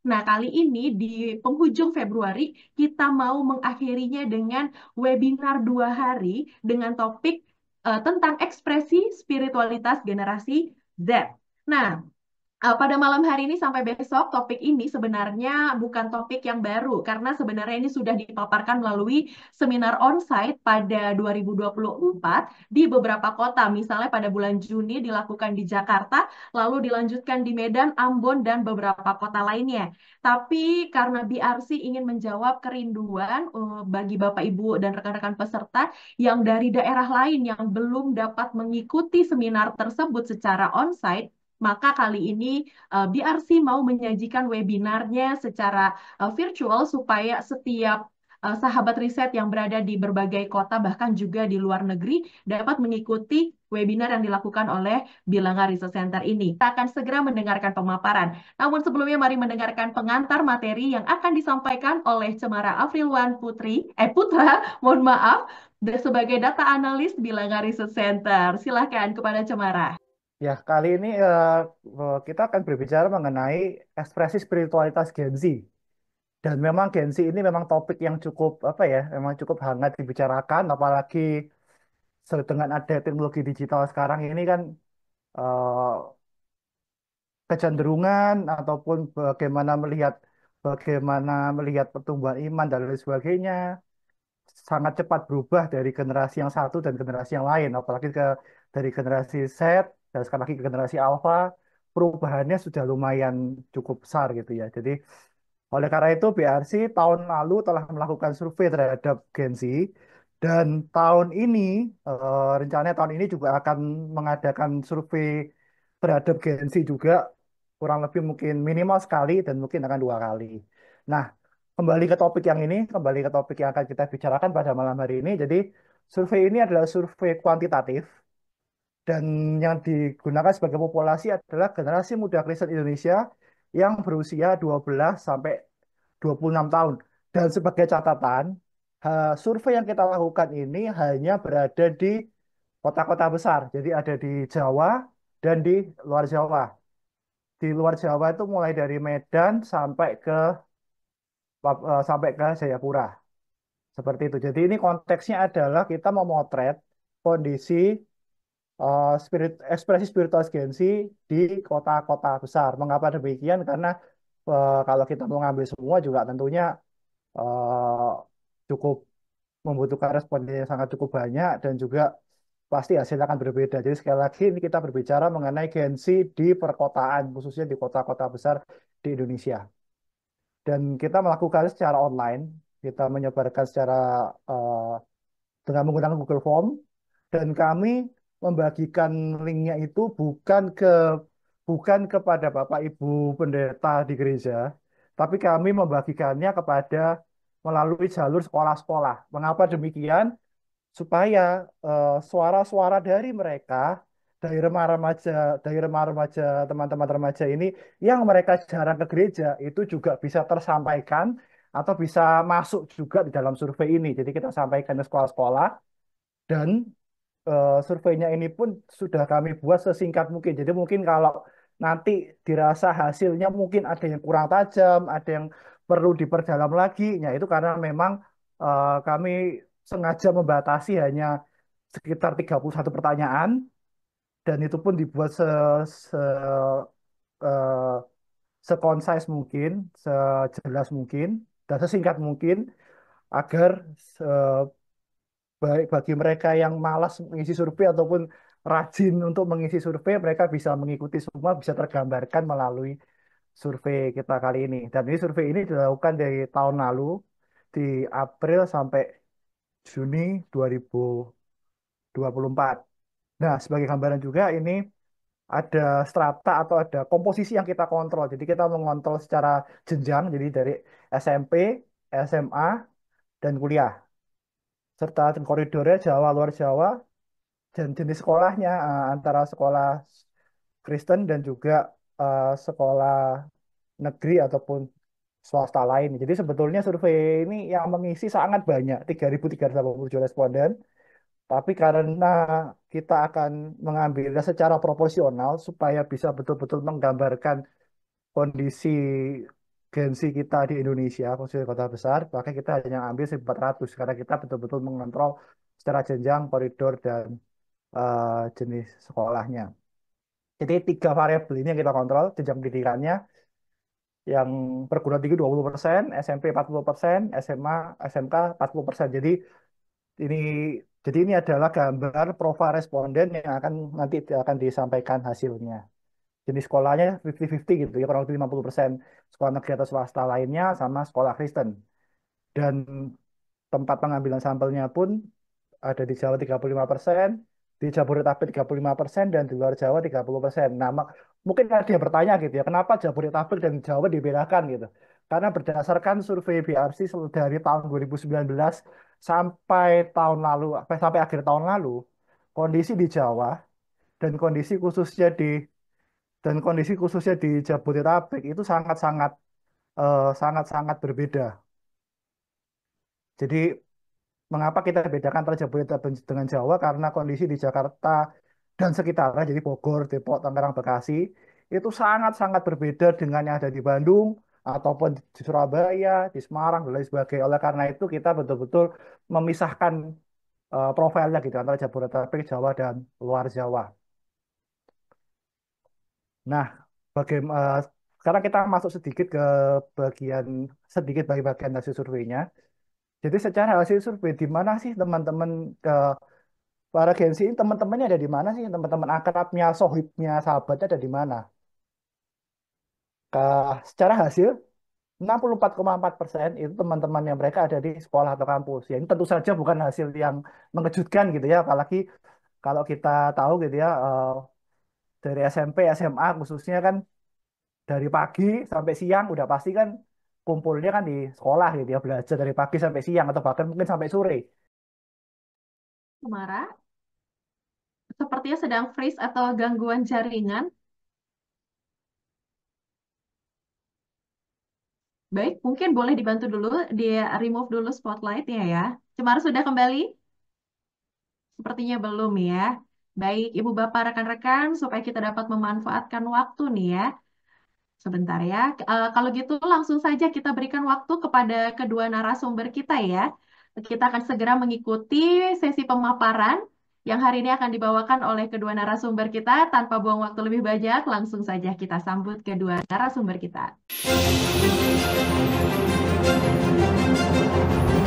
Nah, kali ini di penghujung Februari kita mau mengakhirinya dengan webinar 2 hari dengan topik tentang ekspresi spiritualitas generasi Z. Nah, pada malam hari ini sampai besok, topik ini sebenarnya bukan topik yang baru, karena sebenarnya ini sudah dipaparkan melalui seminar onsite pada 2024 di beberapa kota. Misalnya pada bulan Juni dilakukan di Jakarta, lalu dilanjutkan di Medan, Ambon, dan beberapa kota lainnya. Tapi karena BRC ingin menjawab kerinduan bagi Bapak, Ibu, dan rekan-rekan peserta yang dari daerah lain yang belum dapat mengikuti seminar tersebut secara onsite, maka kali ini BRC mau menyajikan webinarnya secara virtual supaya setiap sahabat riset yang berada di berbagai kota bahkan juga di luar negeri dapat mengikuti webinar yang dilakukan oleh Bilangan Research Center ini. Kita akan segera mendengarkan pemaparan. Namun sebelumnya mari mendengarkan pengantar materi yang akan disampaikan oleh Cemara Afrilwan Putra, mohon maaf, sebagai data analis Bilangan Research Center. Silakan kepada Cemara. Ya, kali ini kita akan berbicara mengenai ekspresi spiritualitas Gen Z. Dan memang Gen Z ini memang topik yang cukup apa ya, memang cukup hangat dibicarakan, apalagi dengan ada teknologi digital sekarang ini kan eh, kecenderungan ataupun bagaimana melihat pertumbuhan iman dan lain sebagainya sangat cepat berubah dari generasi yang satu dan generasi yang lain, apalagi dari generasi Z dan sekarang lagi ke generasi Alpha, perubahannya sudah lumayan cukup besar gitu ya. Jadi oleh karena itu BRC tahun lalu telah melakukan survei terhadap Gen Z dan tahun ini rencananya tahun ini juga akan mengadakan survei terhadap Gen Z juga kurang lebih mungkin minimal sekali dan mungkin akan 2 kali. Nah, kembali ke topik yang akan kita bicarakan pada malam hari ini. Jadi, survei ini adalah survei kuantitatif dan yang digunakan sebagai populasi adalah generasi muda Kristen Indonesia yang berusia 12 sampai 26 tahun. Dan sebagai catatan, survei yang kita lakukan ini hanya berada di kota-kota besar. Jadi ada di Jawa dan di luar Jawa. Di luar Jawa itu mulai dari Medan sampai ke Jayapura. Seperti itu. Jadi ini konteksnya adalah kita memotret kondisi ekspresi spiritual Gensi di kota-kota besar. Mengapa demikian? Karena kalau kita mau ngambil semua juga tentunya eh, cukup membutuhkan respon yang sangat cukup banyak dan juga pasti hasilnya akan berbeda. Jadi sekali lagi ini kita berbicara mengenai Gensi di perkotaan, khususnya di kota-kota besar di Indonesia. Dan kita melakukan secara online, kita menyebarkan secara eh, dengan menggunakan Google Form dan kami membagikan linknya itu bukan kepada Bapak Ibu pendeta di gereja, tapi kami membagikannya melalui jalur sekolah-sekolah. Mengapa demikian? Supaya suara-suara dari mereka, dari remaja, teman-teman remaja ini yang mereka jarang ke gereja itu juga bisa tersampaikan atau bisa masuk juga di dalam survei ini. Jadi kita sampaikan ke sekolah-sekolah dan surveinya ini pun sudah kami buat sesingkat mungkin. Jadi mungkin kalau nanti dirasa hasilnya mungkin ada yang kurang tajam, ada yang perlu diperdalam lagi, ya itu karena memang kami sengaja membatasi hanya sekitar 31 pertanyaan dan itu pun dibuat se, eh, seconcise mungkin, sejelas mungkin, dan sesingkat mungkin agar baik bagi mereka yang malas mengisi survei ataupun rajin untuk mengisi survei, mereka bisa mengikuti semua, bisa tergambarkan melalui survei kita kali ini. Dan ini survei ini dilakukan dari tahun lalu, di April sampai Juni 2024. Nah, sebagai gambaran juga ini ada strata atau ada komposisi yang kita kontrol. Jadi kita mengontrol secara jenjang, jadi dari SMP, SMA, dan kuliah. Serta koridornya Jawa, luar Jawa, dan jenis sekolahnya antara sekolah Kristen dan juga sekolah negeri ataupun swasta lain. Jadi sebetulnya survei ini yang mengisi sangat banyak, 3.387 responden. Tapi karena kita akan mengambilnya secara proporsional supaya bisa betul-betul menggambarkan kondisi Gen Z kita di Indonesia, khususnya kota besar, maka kita hanya ambil 1.400 karena kita betul-betul mengontrol secara jenjang, koridor, dan jenis sekolahnya. Jadi tiga variabel ini yang kita kontrol, jenjang pendidikannya, yang perguruan tinggi 20%, SMP 40%, SMA, SMK 40%. Ini ini adalah gambar profil responden yang nanti akan disampaikan hasilnya. Jenis sekolahnya 50-50 gitu ya, kurang lebih 50% sekolah negeri atau swasta lainnya sama sekolah Kristen. Dan tempat pengambilan sampelnya pun ada di Jawa 35%, di Jabodetabek 35%, dan di luar Jawa 30%. Nah, mungkin ada yang bertanya gitu ya, kenapa Jabodetabek dan Jawa dibedakan gitu? Karena berdasarkan survei BRC dari tahun 2019 sampai tahun lalu, sampai akhir tahun lalu, kondisi di Jawa dan kondisi khususnya di Jabodetabek itu sangat-sangat berbeda. Jadi mengapa kita bedakan antara Jabodetabek dengan Jawa? Karena kondisi di Jakarta dan sekitarnya, jadi Bogor, Depok, Tangerang, Bekasi, itu sangat-sangat berbeda dengan yang ada di Bandung, ataupun di Surabaya, di Semarang, dan lain sebagainya. Oleh karena itu, kita betul-betul memisahkan profilnya gitu, antara Jabodetabek, Jawa, dan luar Jawa. Nah, bagaimana, sekarang kita masuk bagian sedikit bagi bagian hasil surveinya. Jadi secara hasil survei, di mana sih teman-teman para Gen Z ini, teman-temannya ada di mana sih? Teman-teman akrabnya, sohibnya, sahabatnya ada di mana? Secara hasil 64,4% itu teman-teman yang mereka ada di sekolah atau kampus. Ya, ini tentu saja bukan hasil yang mengejutkan gitu ya, apalagi kalau kita tahu gitu ya, dari SMP, SMA khususnya kan dari pagi sampai siang udah pasti kan kumpulnya kan di sekolah gitu ya, belajar dari pagi sampai siang atau bahkan mungkin sampai sore. Mara, sepertinya sedang freeze atau gangguan jaringan. Baik, mungkin boleh dibantu dulu, dia remove dulu spotlight-nya ya. Cemara sudah kembali? Sepertinya belum ya. Baik, Ibu Bapak rekan-rekan, supaya kita dapat memanfaatkan waktu nih ya. Sebentar ya. Kalau gitu langsung saja kita berikan waktu kepada kedua narasumber kita ya. Kita akan segera mengikuti sesi pemaparan yang hari ini akan dibawakan oleh kedua narasumber kita. Tanpa buang waktu lebih banyak, langsung saja kita sambut kedua narasumber kita.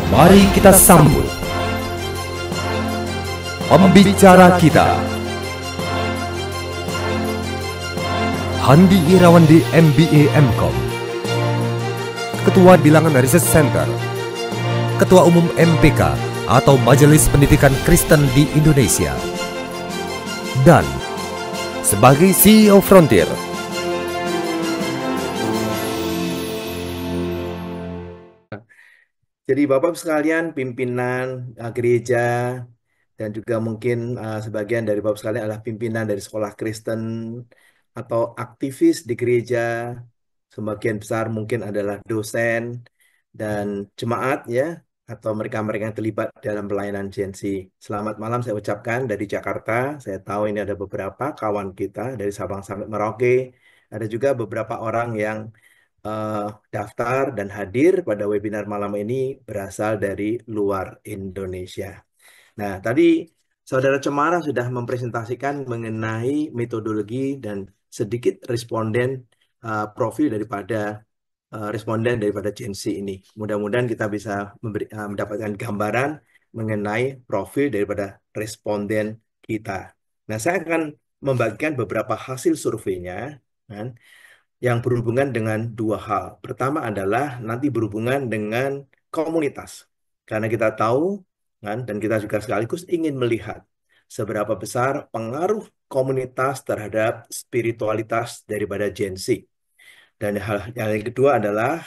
Mari kita sambut pembicara kita, Handi Irawandi MBA MCom, Ketua Bilangan Research Center, Ketua Umum MPK atau Majelis Pendidikan Kristen di Indonesia, dan sebagai CEO Frontier. Jadi Bapak sekalian, pimpinan gereja, dan juga mungkin sebagian dari Bapak sekalian adalah pimpinan dari sekolah Kristen atau aktivis di gereja, sebagian besar mungkin adalah dosen dan jemaat ya, atau mereka-mereka yang terlibat dalam pelayanan Gen Z. Selamat malam saya ucapkan dari Jakarta. Saya tahu ini ada beberapa kawan kita dari Sabang sampai Merauke. Ada juga beberapa orang yang daftar dan hadir pada webinar malam ini berasal dari luar Indonesia. Nah, tadi Saudara Cemara sudah mempresentasikan mengenai metodologi dan sedikit responden profil daripada responden daripada Gen Z ini. Mudah-mudahan kita bisa mendapatkan gambaran mengenai profil daripada responden kita. Nah, saya akan membagikan beberapa hasil surveinya, kan, yang berhubungan dengan dua hal. Pertama adalah nanti berhubungan dengan komunitas. Karena kita tahu kan, dan kita juga sekaligus ingin melihat seberapa besar pengaruh komunitas terhadap spiritualitas daripada Gen Z. Dan hal yang kedua adalah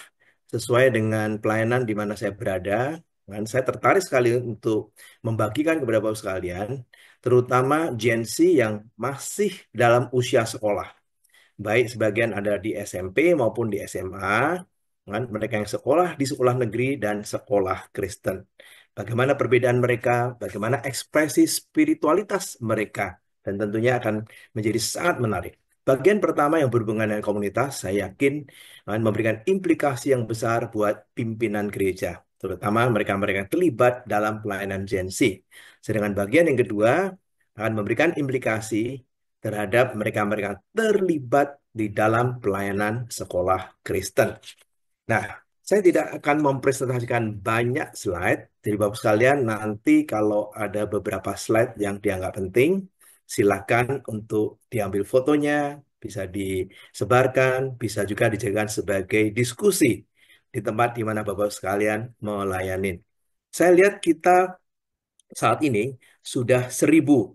sesuai dengan pelayanan di mana saya berada, kan, saya tertarik sekali untuk membagikan kepada Bapak sekalian, terutama Gen Z yang masih dalam usia sekolah, baik sebagian ada di SMP maupun di SMA, kan, mereka yang sekolah di sekolah negeri dan sekolah Kristen. Bagaimana perbedaan mereka, bagaimana ekspresi spiritualitas mereka, dan tentunya akan menjadi sangat menarik. Bagian pertama yang berhubungan dengan komunitas, saya yakin akan memberikan implikasi yang besar buat pimpinan gereja, terutama mereka-mereka yang terlibat dalam pelayanan Gen Z. Sedangkan bagian yang kedua akan memberikan implikasi terhadap mereka-mereka terlibat di dalam pelayanan sekolah Kristen. Nah, saya tidak akan mempresentasikan banyak slide. Jadi Bapak sekalian, nanti kalau ada beberapa slide yang dianggap penting, silakan untuk diambil fotonya, bisa disebarkan, bisa juga dijadikan sebagai diskusi di tempat di mana Bapak sekalian melayanin. Saya lihat kita saat ini sudah 1.000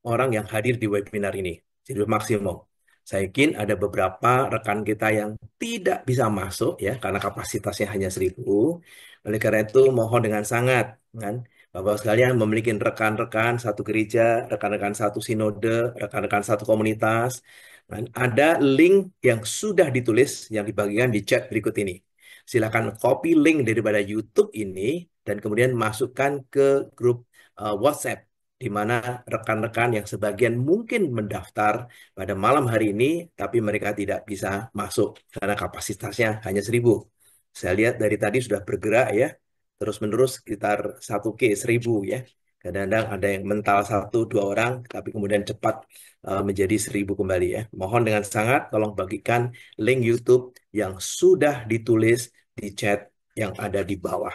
orang yang hadir di webinar ini. Jadi maksimum. Saya yakin ada beberapa rekan kita yang tidak bisa masuk ya karena kapasitasnya hanya 1.000. Oleh karena itu mohon dengan sangat kan Bapak sekalian memiliki rekan-rekan satu gereja, rekan-rekan satu sinode, rekan-rekan satu komunitas. Dan ada link yang sudah ditulis yang dibagikan di chat berikut ini. Silakan copy link daripada YouTube ini dan kemudian masukkan ke grup WhatsApp, di mana rekan-rekan yang sebagian mungkin mendaftar pada malam hari ini, tapi mereka tidak bisa masuk karena kapasitasnya hanya 1.000. Saya lihat dari tadi sudah bergerak ya, terus-menerus sekitar 1K 1.000 ya. Kadang-kadang ada yang mental 1-2 orang, tapi kemudian cepat menjadi 1.000 kembali ya. Mohon dengan sangat tolong bagikan link YouTube yang sudah ditulis di chat yang ada di bawah.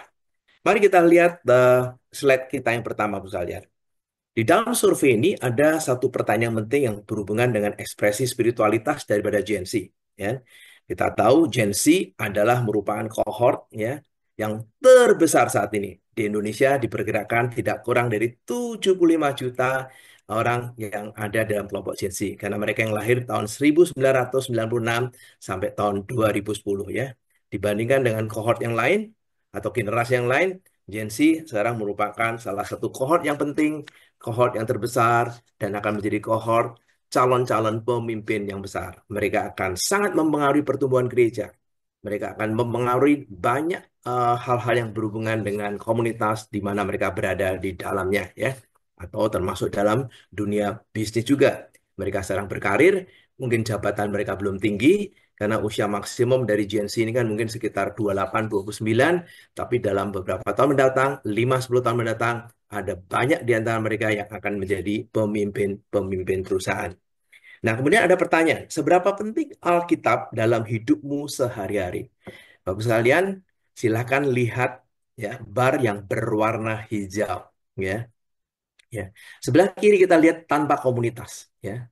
Mari kita lihat slide kita yang pertama, Bu sekalian. Di dalam survei ini ada satu pertanyaan penting yang berhubungan dengan ekspresi spiritualitas daripada Gen Z. Ya. Kita tahu Gen Z adalah merupakan kohort ya yang terbesar saat ini. Di Indonesia diperkirakan tidak kurang dari 75 juta orang yang ada dalam kelompok Gen Z. Karena mereka yang lahir tahun 1996 sampai tahun 2010 ya. Dibandingkan dengan kohort yang lain atau generasi yang lain, Gen Z sekarang merupakan salah satu kohort yang penting, kohort yang terbesar, dan akan menjadi kohort calon-calon pemimpin yang besar. Mereka akan sangat mempengaruhi pertumbuhan gereja. Mereka akan mempengaruhi banyak hal-hal yang berhubungan dengan komunitas di mana mereka berada di dalamnya, ya, atau termasuk dalam dunia bisnis juga. Mereka sedang berkarir, mungkin jabatan mereka belum tinggi, karena usia maksimum dari Gen Z ini kan mungkin sekitar 28-29, tapi dalam beberapa tahun mendatang, 5-10 tahun mendatang, ada banyak di antara mereka yang akan menjadi pemimpin perusahaan. Nah, kemudian ada pertanyaan, seberapa penting Alkitab dalam hidupmu sehari-hari? Bapak sekalian, silahkan lihat ya bar yang berwarna hijau, ya. Ya, sebelah kiri kita lihat tanpa komunitas, ya.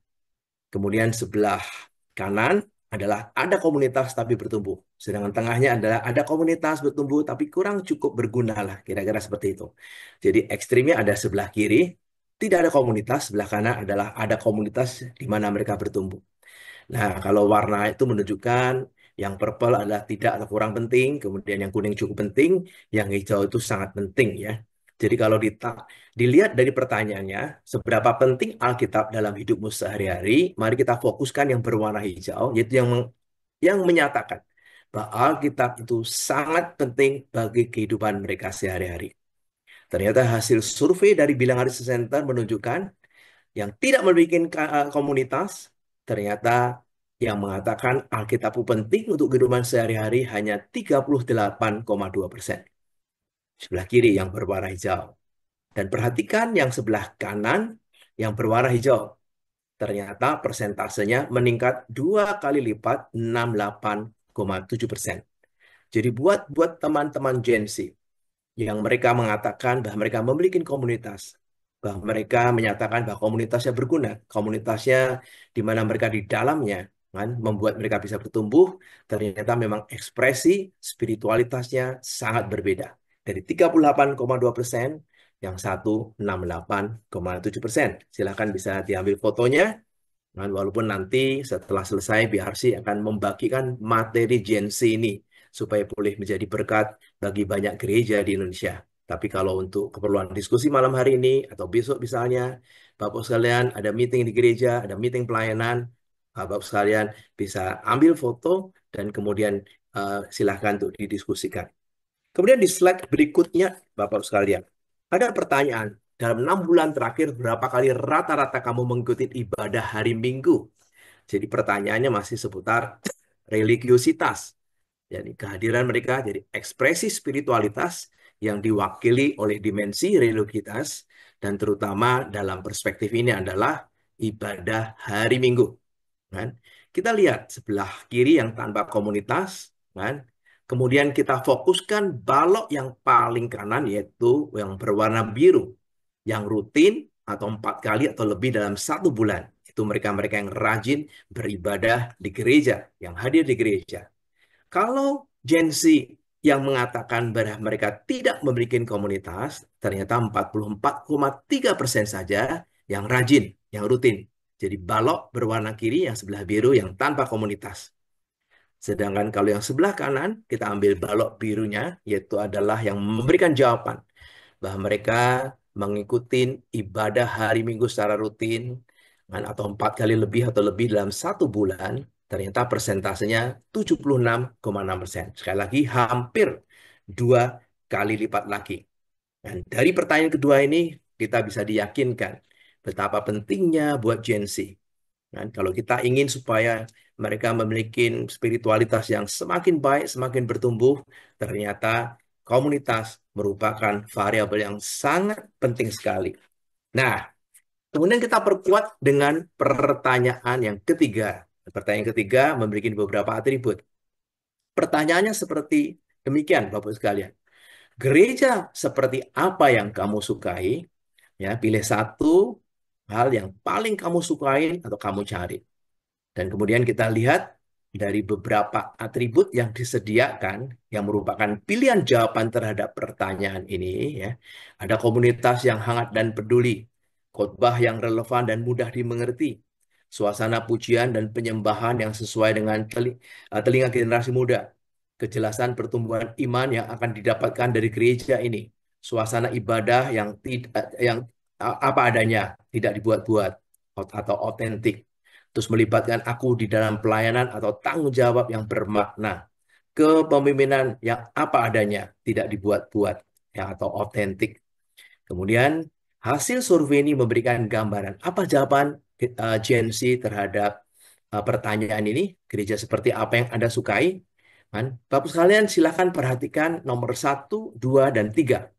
Kemudian sebelah kanan adalah ada komunitas tapi bertumbuh. Sedangkan tengahnya adalah ada komunitas bertumbuh tapi kurang cukup berguna lah. Kira-kira seperti itu. Jadi ekstrimnya ada sebelah kiri, tidak ada komunitas. Sebelah kanan adalah ada komunitas di mana mereka bertumbuh. Nah, kalau warna itu menunjukkan yang purple adalah tidak atau kurang penting, kemudian yang kuning cukup penting, yang hijau itu sangat penting ya. Jadi kalau dilihat dari pertanyaannya, seberapa penting Alkitab dalam hidupmu sehari-hari, mari kita fokuskan yang berwarna hijau, yaitu yang menyatakan bahwa Alkitab itu sangat penting bagi kehidupan mereka sehari-hari. Ternyata hasil survei dari Bilangan Research Center menunjukkan yang tidak memiliki komunitas, ternyata yang mengatakan Alkitab itu penting untuk kehidupan sehari-hari hanya 38,2%. Sebelah kiri yang berwarna hijau. Dan perhatikan yang sebelah kanan yang berwarna hijau. Ternyata persentasenya meningkat 2 kali lipat, 68,7%. Jadi buat teman-teman Gen Z yang mereka mengatakan bahwa mereka memiliki komunitas, bahwa mereka menyatakan bahwa komunitasnya berguna, komunitasnya di mana mereka di dalamnya kan membuat mereka bisa bertumbuh, ternyata memang ekspresi spiritualitasnya sangat berbeda. Dari 38,2%, yang satu 68,7%. Silahkan bisa diambil fotonya. Dan walaupun nanti setelah selesai BRC akan membagikan materi Gen Z ini supaya boleh menjadi berkat bagi banyak gereja di Indonesia. Tapi kalau untuk keperluan diskusi malam hari ini atau besok misalnya, Bapak sekalian ada meeting di gereja, ada meeting pelayanan, Bapak sekalian bisa ambil foto dan kemudian silahkan untuk didiskusikan. Kemudian di slide berikutnya, Bapak sekalian, ada pertanyaan. Dalam 6 bulan terakhir, berapa kali rata-rata kamu mengikuti ibadah hari Minggu? Jadi pertanyaannya masih seputar religiositas. Jadi kehadiran mereka jadi ekspresi spiritualitas yang diwakili oleh dimensi religiositas dan terutama dalam perspektif ini adalah ibadah hari Minggu. Kan? Kita lihat sebelah kiri yang tanpa komunitas, kan? Kemudian kita fokuskan balok yang paling kanan yaitu yang berwarna biru, yang rutin atau 4 kali atau lebih dalam 1 bulan. Itu mereka-mereka yang rajin beribadah di gereja, yang hadir di gereja. Kalau Gen Z yang mengatakan bahwa mereka tidak memiliki komunitas, ternyata 44,3% saja yang rajin, yang rutin. Jadi balok berwarna kiri yang sebelah biru yang tanpa komunitas. Sedangkan kalau yang sebelah kanan, kita ambil balok birunya, yaitu adalah yang memberikan jawaban bahwa mereka mengikuti ibadah hari Minggu secara rutin, kan, atau 4 kali lebih atau lebih dalam 1 bulan, ternyata persentasenya 76,6%. Sekali lagi, hampir 2 kali lipat lagi. Dan dari pertanyaan kedua ini, kita bisa diyakinkan betapa pentingnya buat Gen Z. Dan kalau kita ingin supaya mereka memiliki spiritualitas yang semakin baik, semakin bertumbuh, ternyata komunitas merupakan variabel yang sangat penting sekali. Nah, kemudian kita perkuat dengan pertanyaan yang ketiga. Pertanyaan ketiga memiliki beberapa atribut. Pertanyaannya seperti demikian, Bapak sekalian. Gereja seperti apa yang kamu sukai? Ya, pilih satu hal yang paling kamu sukai atau kamu cari. Dan kemudian kita lihat dari beberapa atribut yang disediakan yang merupakan pilihan jawaban terhadap pertanyaan ini, ya. Ada komunitas yang hangat dan peduli, khotbah yang relevan dan mudah dimengerti, suasana pujian dan penyembahan yang sesuai dengan telinga generasi muda, kejelasan pertumbuhan iman yang akan didapatkan dari gereja ini, suasana ibadah yang tidak yang apa adanya, tidak dibuat-buat atau otentik. Terus melibatkan aku di dalam pelayanan atau tanggung jawab yang bermakna. Kepemimpinan yang apa adanya, tidak dibuat-buat, ya, atau otentik. Kemudian hasil survei ini memberikan gambaran apa jawaban Gen Z terhadap pertanyaan ini, gereja seperti apa yang Anda sukai. Kan? Bapak sekalian silahkan perhatikan nomor 1, 2, dan 3.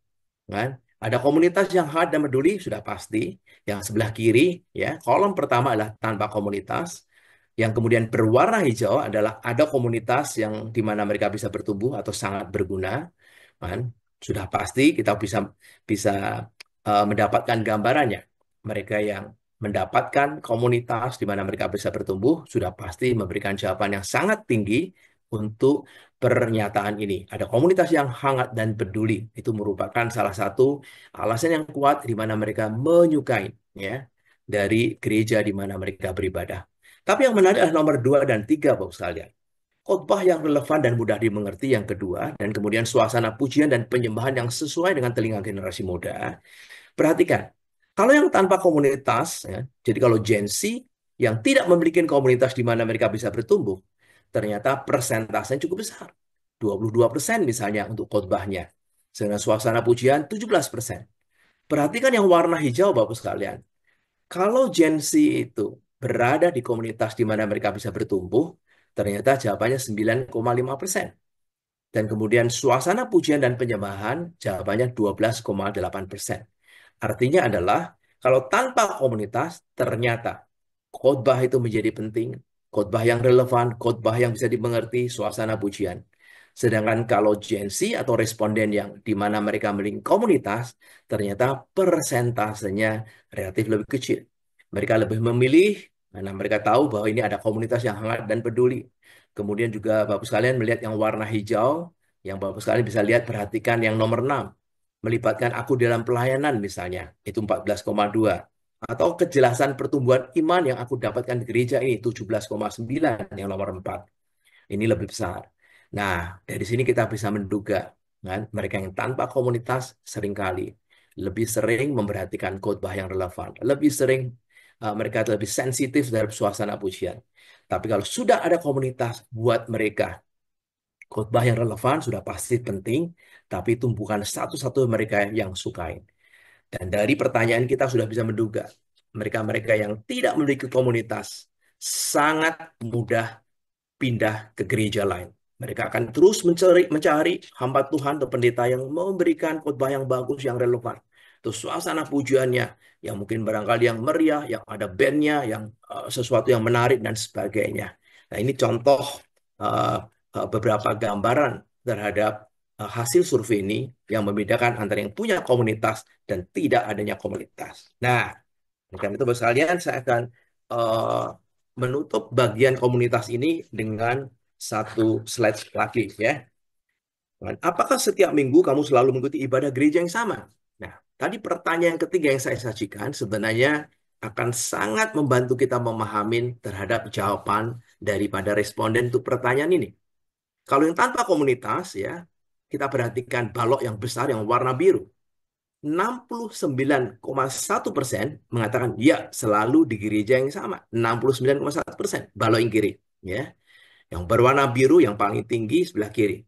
Kan? Ada komunitas yang hangat dan peduli, sudah pasti. Yang sebelah kiri, ya, kolom pertama adalah tanpa komunitas. Yang kemudian berwarna hijau adalah ada komunitas yang di mana mereka bisa bertumbuh atau sangat berguna. Kan? Sudah pasti kita bisa bisa mendapatkan gambarannya. Mereka yang mendapatkan komunitas di mana mereka bisa bertumbuh sudah pasti memberikan jawaban yang sangat tinggi untuk pernyataan ini. Ada komunitas yang hangat dan peduli. Itu merupakan salah satu alasan yang kuat di mana mereka menyukai, ya, dari gereja di mana mereka beribadah. Tapi yang menarik adalah nomor 2 dan 3, Bapak sekalian. Khotbah yang relevan dan mudah dimengerti yang kedua, dan kemudian suasana pujian dan penyembahan yang sesuai dengan telinga generasi muda. Perhatikan, kalau yang tanpa komunitas, ya, jadi kalau Gen Z yang tidak memiliki komunitas di mana mereka bisa bertumbuh, ternyata persentasenya cukup besar. 22% misalnya untuk khotbahnya. Dengan suasana pujian 17%. Perhatikan yang warna hijau, Bapak sekalian. Kalau Gen Z itu berada di komunitas di mana mereka bisa bertumbuh, ternyata jawabannya 9,5%. Dan kemudian suasana pujian dan penyembahan, jawabannya 12,8%. Artinya adalah, kalau tanpa komunitas, ternyata khotbah itu menjadi penting, khotbah yang relevan, khotbah yang bisa dimengerti, suasana pujian. Sedangkan kalau Gen Z atau responden yang di mana mereka memiliki komunitas, ternyata persentasenya relatif lebih kecil. Mereka lebih memilih, karena mereka tahu bahwa ini ada komunitas yang hangat dan peduli. Kemudian juga Bapak sekalian melihat yang warna hijau, yang Bapak sekalian bisa lihat, perhatikan yang nomor 6. Melibatkan aku dalam pelayanan misalnya, itu 14,2. Atau kejelasan pertumbuhan iman yang aku dapatkan di gereja ini 17,9, yang nomor 4. Ini lebih besar. Nah, dari sini kita bisa menduga, kan, mereka yang tanpa komunitas seringkali lebih sering memperhatikan khotbah yang relevan, lebih sering mereka lebih sensitif terhadap suasana pujian. Tapi kalau sudah ada komunitas buat mereka, khotbah yang relevan sudah pasti penting, tapi itu bukan satu-satu mereka yang sukai. Dan dari pertanyaan kita sudah bisa menduga, mereka-mereka yang tidak memiliki komunitas sangat mudah pindah ke gereja lain. Mereka akan terus mencari hamba Tuhan atau pendeta yang memberikan khotbah yang bagus, yang relevan. Terus suasana pujiannya yang mungkin barangkali yang meriah, yang ada bandnya, yang sesuatu yang menarik dan sebagainya. Nah, ini contoh uh, beberapa gambaran terhadap hasil survei ini yang membedakan antara yang punya komunitas dan tidak adanya komunitas. Nah, karena itu Bapak sekalian, saya akan uh, menutup bagian komunitas ini dengan satu slide lagi ya. Dan apakah setiap minggu kamu selalu mengikuti ibadah gereja yang sama? Nah, tadi pertanyaan ketiga yang saya sajikan sebenarnya akan sangat membantu kita memahami terhadap jawaban daripada responden untuk pertanyaan ini. Kalau yang tanpa komunitas ya, kita perhatikan balok yang besar yang warna biru. 69,1% mengatakan ya selalu di gereja yang sama. 69,1% balok yang kiri ya. Yang berwarna biru yang paling tinggi sebelah kiri.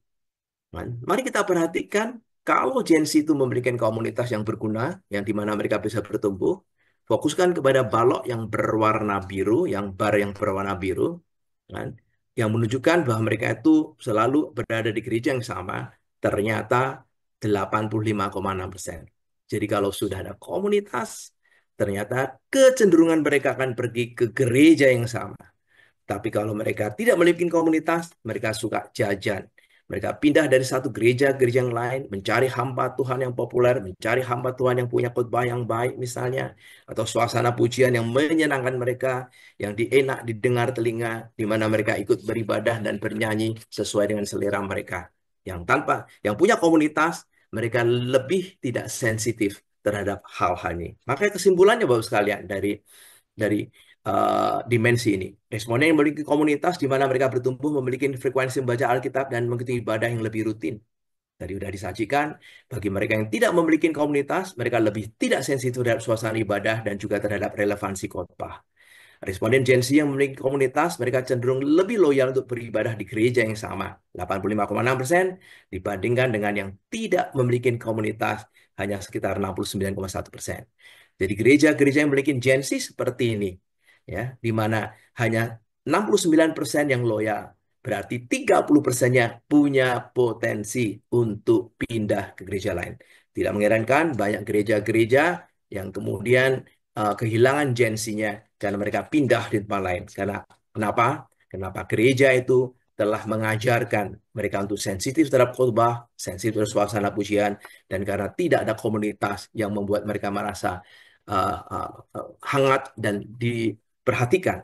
Mari kita perhatikan kalau Gen Z itu memberikan komunitas yang berguna, yang di mana mereka bisa bertumbuh, fokuskan kepada balok yang berwarna biru, yang bar yang berwarna biru, kan? Yang menunjukkan bahwa mereka itu selalu berada di gereja yang sama, ternyata 85,6%. Jadi kalau sudah ada komunitas, ternyata kecenderungan mereka akan pergi ke gereja yang sama. Tapi kalau mereka tidak memiliki komunitas, mereka suka jajan. Mereka pindah dari satu gereja ke gereja yang lain, mencari hamba Tuhan yang populer, mencari hamba Tuhan yang punya khotbah yang baik misalnya, atau suasana pujian yang menyenangkan mereka, yang enak didengar telinga, di mana mereka ikut beribadah dan bernyanyi sesuai dengan selera mereka. Yang punya komunitas, mereka lebih tidak sensitif terhadap hal-hal ini. Makanya kesimpulannya Bapak sekalian dari dimensi ini. Responden yang memiliki komunitas di mana mereka bertumbuh memiliki frekuensi membaca Alkitab dan mengikuti ibadah yang lebih rutin. Tadi sudah disajikan, bagi mereka yang tidak memiliki komunitas, mereka lebih tidak sensitif terhadap suasana ibadah dan juga terhadap relevansi khotbah. Responden Gen Z yang memiliki komunitas, mereka cenderung lebih loyal untuk beribadah di gereja yang sama, 85,6%, dibandingkan dengan yang tidak memiliki komunitas, hanya sekitar 69,1%. Jadi gereja-gereja yang memiliki Gen Z seperti ini, ya, di mana hanya 69% yang loyal, berarti 30%-nya punya potensi untuk pindah ke gereja lain. Tidak mengherankan banyak gereja-gereja yang kemudian kehilangan Gen Z-nya karena mereka pindah di tempat lain. Kenapa? Kenapa gereja itu telah mengajarkan mereka untuk sensitif terhadap khotbah, sensitif terhadap suasana pujian, dan karena tidak ada komunitas yang membuat mereka merasa hangat dan diperhatikan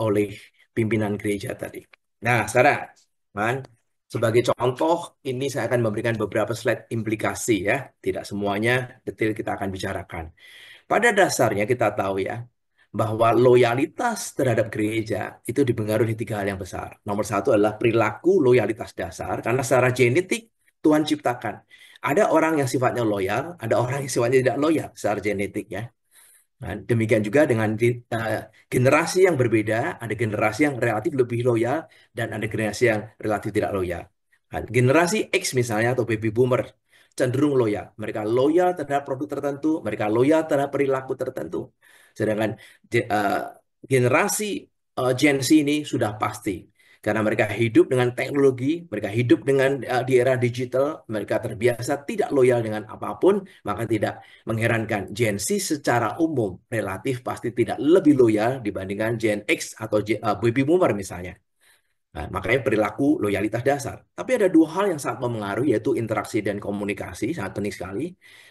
oleh pimpinan gereja tadi. Nah, sekarang, kan, sebagai contoh, ini saya akan memberikan beberapa slide implikasi ya. Tidak semuanya detail kita akan bicarakan. Pada dasarnya kita tahu ya, bahwa loyalitas terhadap gereja itu dipengaruhi tiga hal yang besar. Nomor satu adalah perilaku loyalitas dasar, karena secara genetik Tuhan ciptakan. Ada orang yang sifatnya loyal, ada orang yang sifatnya tidak loyal secara genetik ya. Nah, demikian juga dengan generasi yang berbeda, ada generasi yang relatif lebih loyal dan ada generasi yang relatif tidak loyal. Nah, generasi X misalnya atau baby boomer cenderung loyal. Mereka loyal terhadap produk tertentu, mereka loyal terhadap perilaku tertentu. Sedangkan generasi Gen Z ini sudah pasti. Karena mereka hidup dengan teknologi, mereka hidup dengan di era digital, mereka terbiasa tidak loyal dengan apapun, maka tidak mengherankan Gen Z secara umum relatif pasti tidak lebih loyal dibandingkan Gen X atau baby boomer misalnya. Nah, makanya perilaku loyalitas dasar. Tapi ada dua hal yang sangat mempengaruhi, yaitu interaksi dan komunikasi, sangat penting sekali.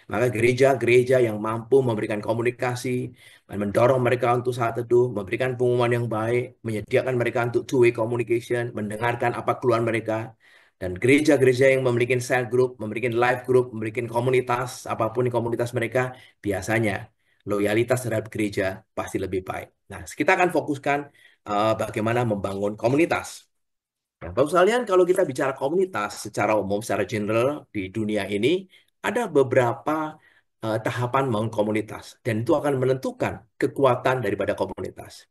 Maka gereja-gereja yang mampu memberikan komunikasi, mendorong mereka untuk saat teduh, memberikan pengumuman yang baik, menyediakan mereka untuk two-way communication, mendengarkan apa keluhan mereka. Dan gereja-gereja yang memiliki cell group, memiliki live group, memiliki komunitas, apapun komunitas mereka, biasanya loyalitas terhadap gereja pasti lebih baik. Nah, kita akan fokuskan bagaimana membangun komunitas. Nah, Bapak sekalian, kalau kita bicara komunitas secara umum, secara general di dunia ini, ada beberapa tahapan membangun komunitas. Dan itu akan menentukan kekuatan daripada komunitas.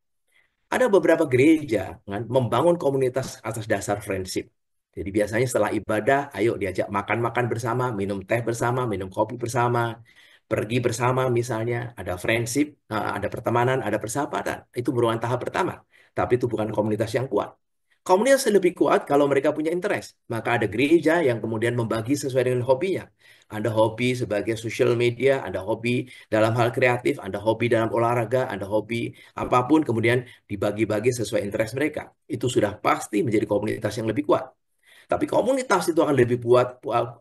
Ada beberapa gereja kan, membangun komunitas atas dasar friendship. Jadi biasanya setelah ibadah, ayo diajak makan-makan bersama, minum teh bersama, minum kopi bersama. pergi bersama misalnya, ada friendship, ada pertemanan, ada persahabatan. Itu merupakan tahap pertama. Tapi itu bukan komunitas yang kuat. Komunitas yang lebih kuat kalau mereka punya interest. Maka ada gereja yang kemudian membagi sesuai dengan hobinya. Ada hobi sebagai social media, ada hobi dalam hal kreatif, ada hobi dalam olahraga, ada hobi apapun, kemudian dibagi-bagi sesuai interest mereka. Itu sudah pasti menjadi komunitas yang lebih kuat. Tapi komunitas itu akan lebih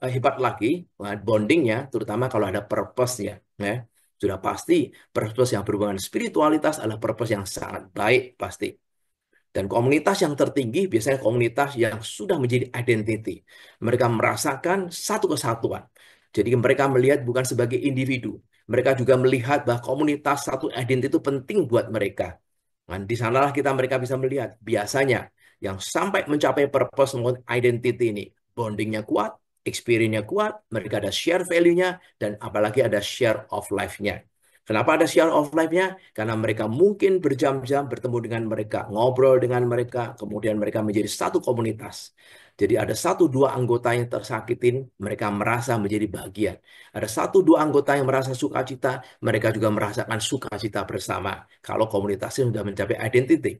hebat lagi, bondingnya, terutama kalau ada purpose-nya. Ya. Sudah pasti purpose yang berhubungan spiritualitas adalah purpose yang sangat baik pasti. Dan komunitas yang tertinggi biasanya komunitas yang sudah menjadi identity. Mereka merasakan satu kesatuan. Jadi mereka melihat bukan sebagai individu. Mereka juga melihat bahwa komunitas satu identity itu penting buat mereka. Dan di sanalah mereka bisa melihat biasanya yang sampai mencapai purpose identity ini. Bondingnya kuat, experience-nya kuat, mereka ada share value-nya, dan apalagi ada share of life-nya. Kenapa ada share of life-nya? Karena mereka mungkin berjam-jam bertemu dengan mereka, ngobrol dengan mereka, kemudian mereka menjadi satu komunitas. Jadi ada satu dua anggota yang tersakitin, mereka merasa menjadi bagian. Ada satu dua anggota yang merasa sukacita, mereka juga merasakan sukacita bersama. Kalau komunitasnya sudah mencapai identity.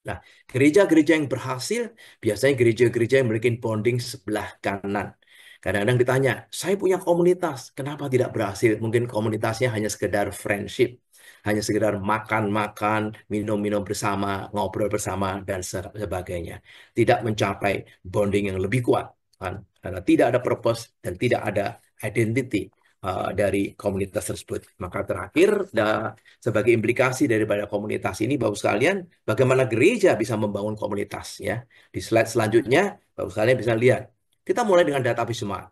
Nah, gereja-gereja yang berhasil, biasanya gereja-gereja yang memiliki bonding sebelah kanan. Kadang-kadang ditanya, saya punya komunitas, kenapa tidak berhasil? Mungkin komunitasnya hanya sekedar friendship, hanya sekedar makan-makan, minum-minum bersama, ngobrol bersama, dan sebagainya. Tidak mencapai bonding yang lebih kuat. Kan? Karena tidak ada purpose dan tidak ada identity dari komunitas tersebut. Maka terakhir, sebagai implikasi daripada komunitas ini, Bapak sekalian, bagaimana gereja bisa membangun komunitas. Ya. Di slide selanjutnya, Bapak sekalian bisa lihat. Kita mulai dengan database jemaat.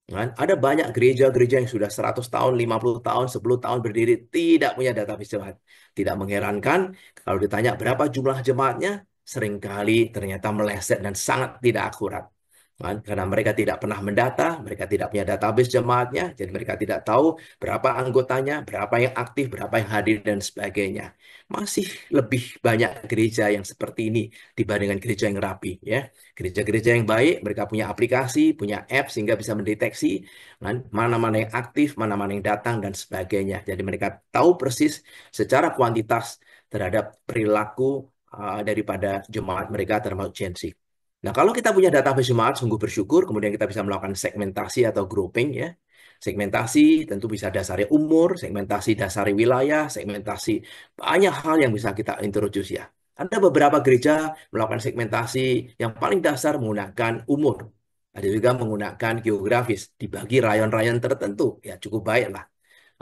Kan? Ada banyak gereja-gereja yang sudah 100 tahun, 50 tahun, 10 tahun berdiri, tidak punya database jemaat. Tidak mengherankan kalau ditanya berapa jumlah jemaatnya, seringkali ternyata meleset dan sangat tidak akurat. Kan? Karena mereka tidak pernah mendata, mereka tidak punya database jemaatnya, jadi mereka tidak tahu berapa anggotanya, berapa yang aktif, berapa yang hadir, dan sebagainya. Masih lebih banyak gereja yang seperti ini dibandingkan gereja yang rapi. Ya. Gereja-gereja yang baik, mereka punya aplikasi, punya app, sehingga bisa mendeteksi kan, mana-mana yang aktif, mana-mana yang datang, dan sebagainya. Jadi mereka tahu persis secara kuantitas terhadap perilaku daripada jemaat mereka termasuk Gen Z. Nah, kalau kita punya database jemaat, sungguh bersyukur, kemudian kita bisa melakukan segmentasi atau grouping, ya. Segmentasi tentu bisa dasari umur, segmentasi dasari wilayah, segmentasi banyak hal yang bisa kita introduce, ya. Ada beberapa gereja melakukan segmentasi yang paling dasar menggunakan umur. Ada juga menggunakan geografis, dibagi rayon-rayon tertentu, ya cukup baik lah.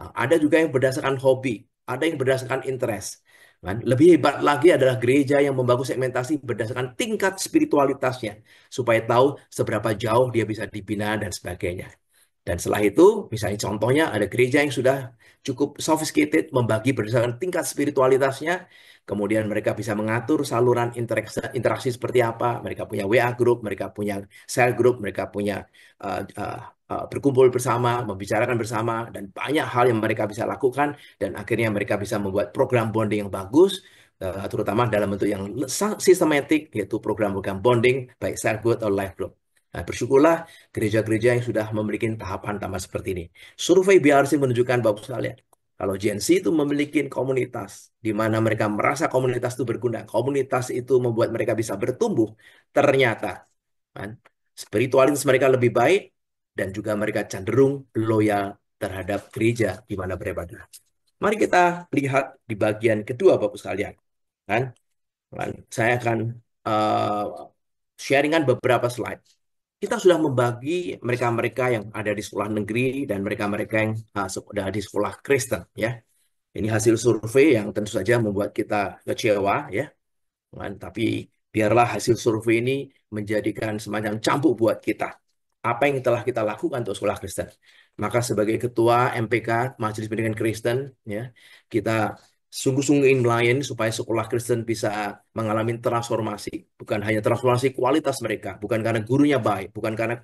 Nah, ada juga yang berdasarkan hobi, ada yang berdasarkan interest. Kan? Lebih hebat lagi adalah gereja yang membangun segmentasi berdasarkan tingkat spiritualitasnya, supaya tahu seberapa jauh dia bisa dibina dan sebagainya. Dan setelah itu, misalnya contohnya ada gereja yang sudah cukup sophisticated, membagi berdasarkan tingkat spiritualitasnya, kemudian mereka bisa mengatur saluran interaksi seperti apa, mereka punya WA group, mereka punya cell group, mereka punya berkumpul bersama, membicarakan bersama, dan banyak hal yang mereka bisa lakukan, dan akhirnya mereka bisa membuat program bonding yang bagus, terutama dalam bentuk yang sistematik, yaitu program-program bonding, baik cell group atau life group. Nah, bersyukurlah gereja-gereja yang sudah memiliki tahapan-tahapan seperti ini. Survei BRC menunjukkan, Bapak sekalian, kalau Gen Z itu memiliki komunitas, di mana mereka merasa komunitas itu berguna, komunitas itu membuat mereka bisa bertumbuh, ternyata kan, spiritualitas mereka lebih baik, dan juga mereka cenderung loyal terhadap gereja di mana beribadah. Mari kita lihat di bagian kedua, Bapak sekalian. Kan? Saya akan sharingan beberapa slide. Kita sudah membagi mereka-mereka yang ada di sekolah negeri dan mereka-mereka yang sudah di sekolah Kristen, ya. Ini hasil survei yang tentu saja membuat kita kecewa, ya. Tapi biarlah hasil survei ini menjadikan semacam cambuk buat kita. Apa yang telah kita lakukan untuk sekolah Kristen. Maka sebagai ketua MPK, Majelis Pendidikan Kristen, ya, kita sungguh-sungguh ingin melayani supaya sekolah Kristen bisa mengalami transformasi. Bukan hanya transformasi kualitas mereka, bukan karena gurunya baik, bukan karena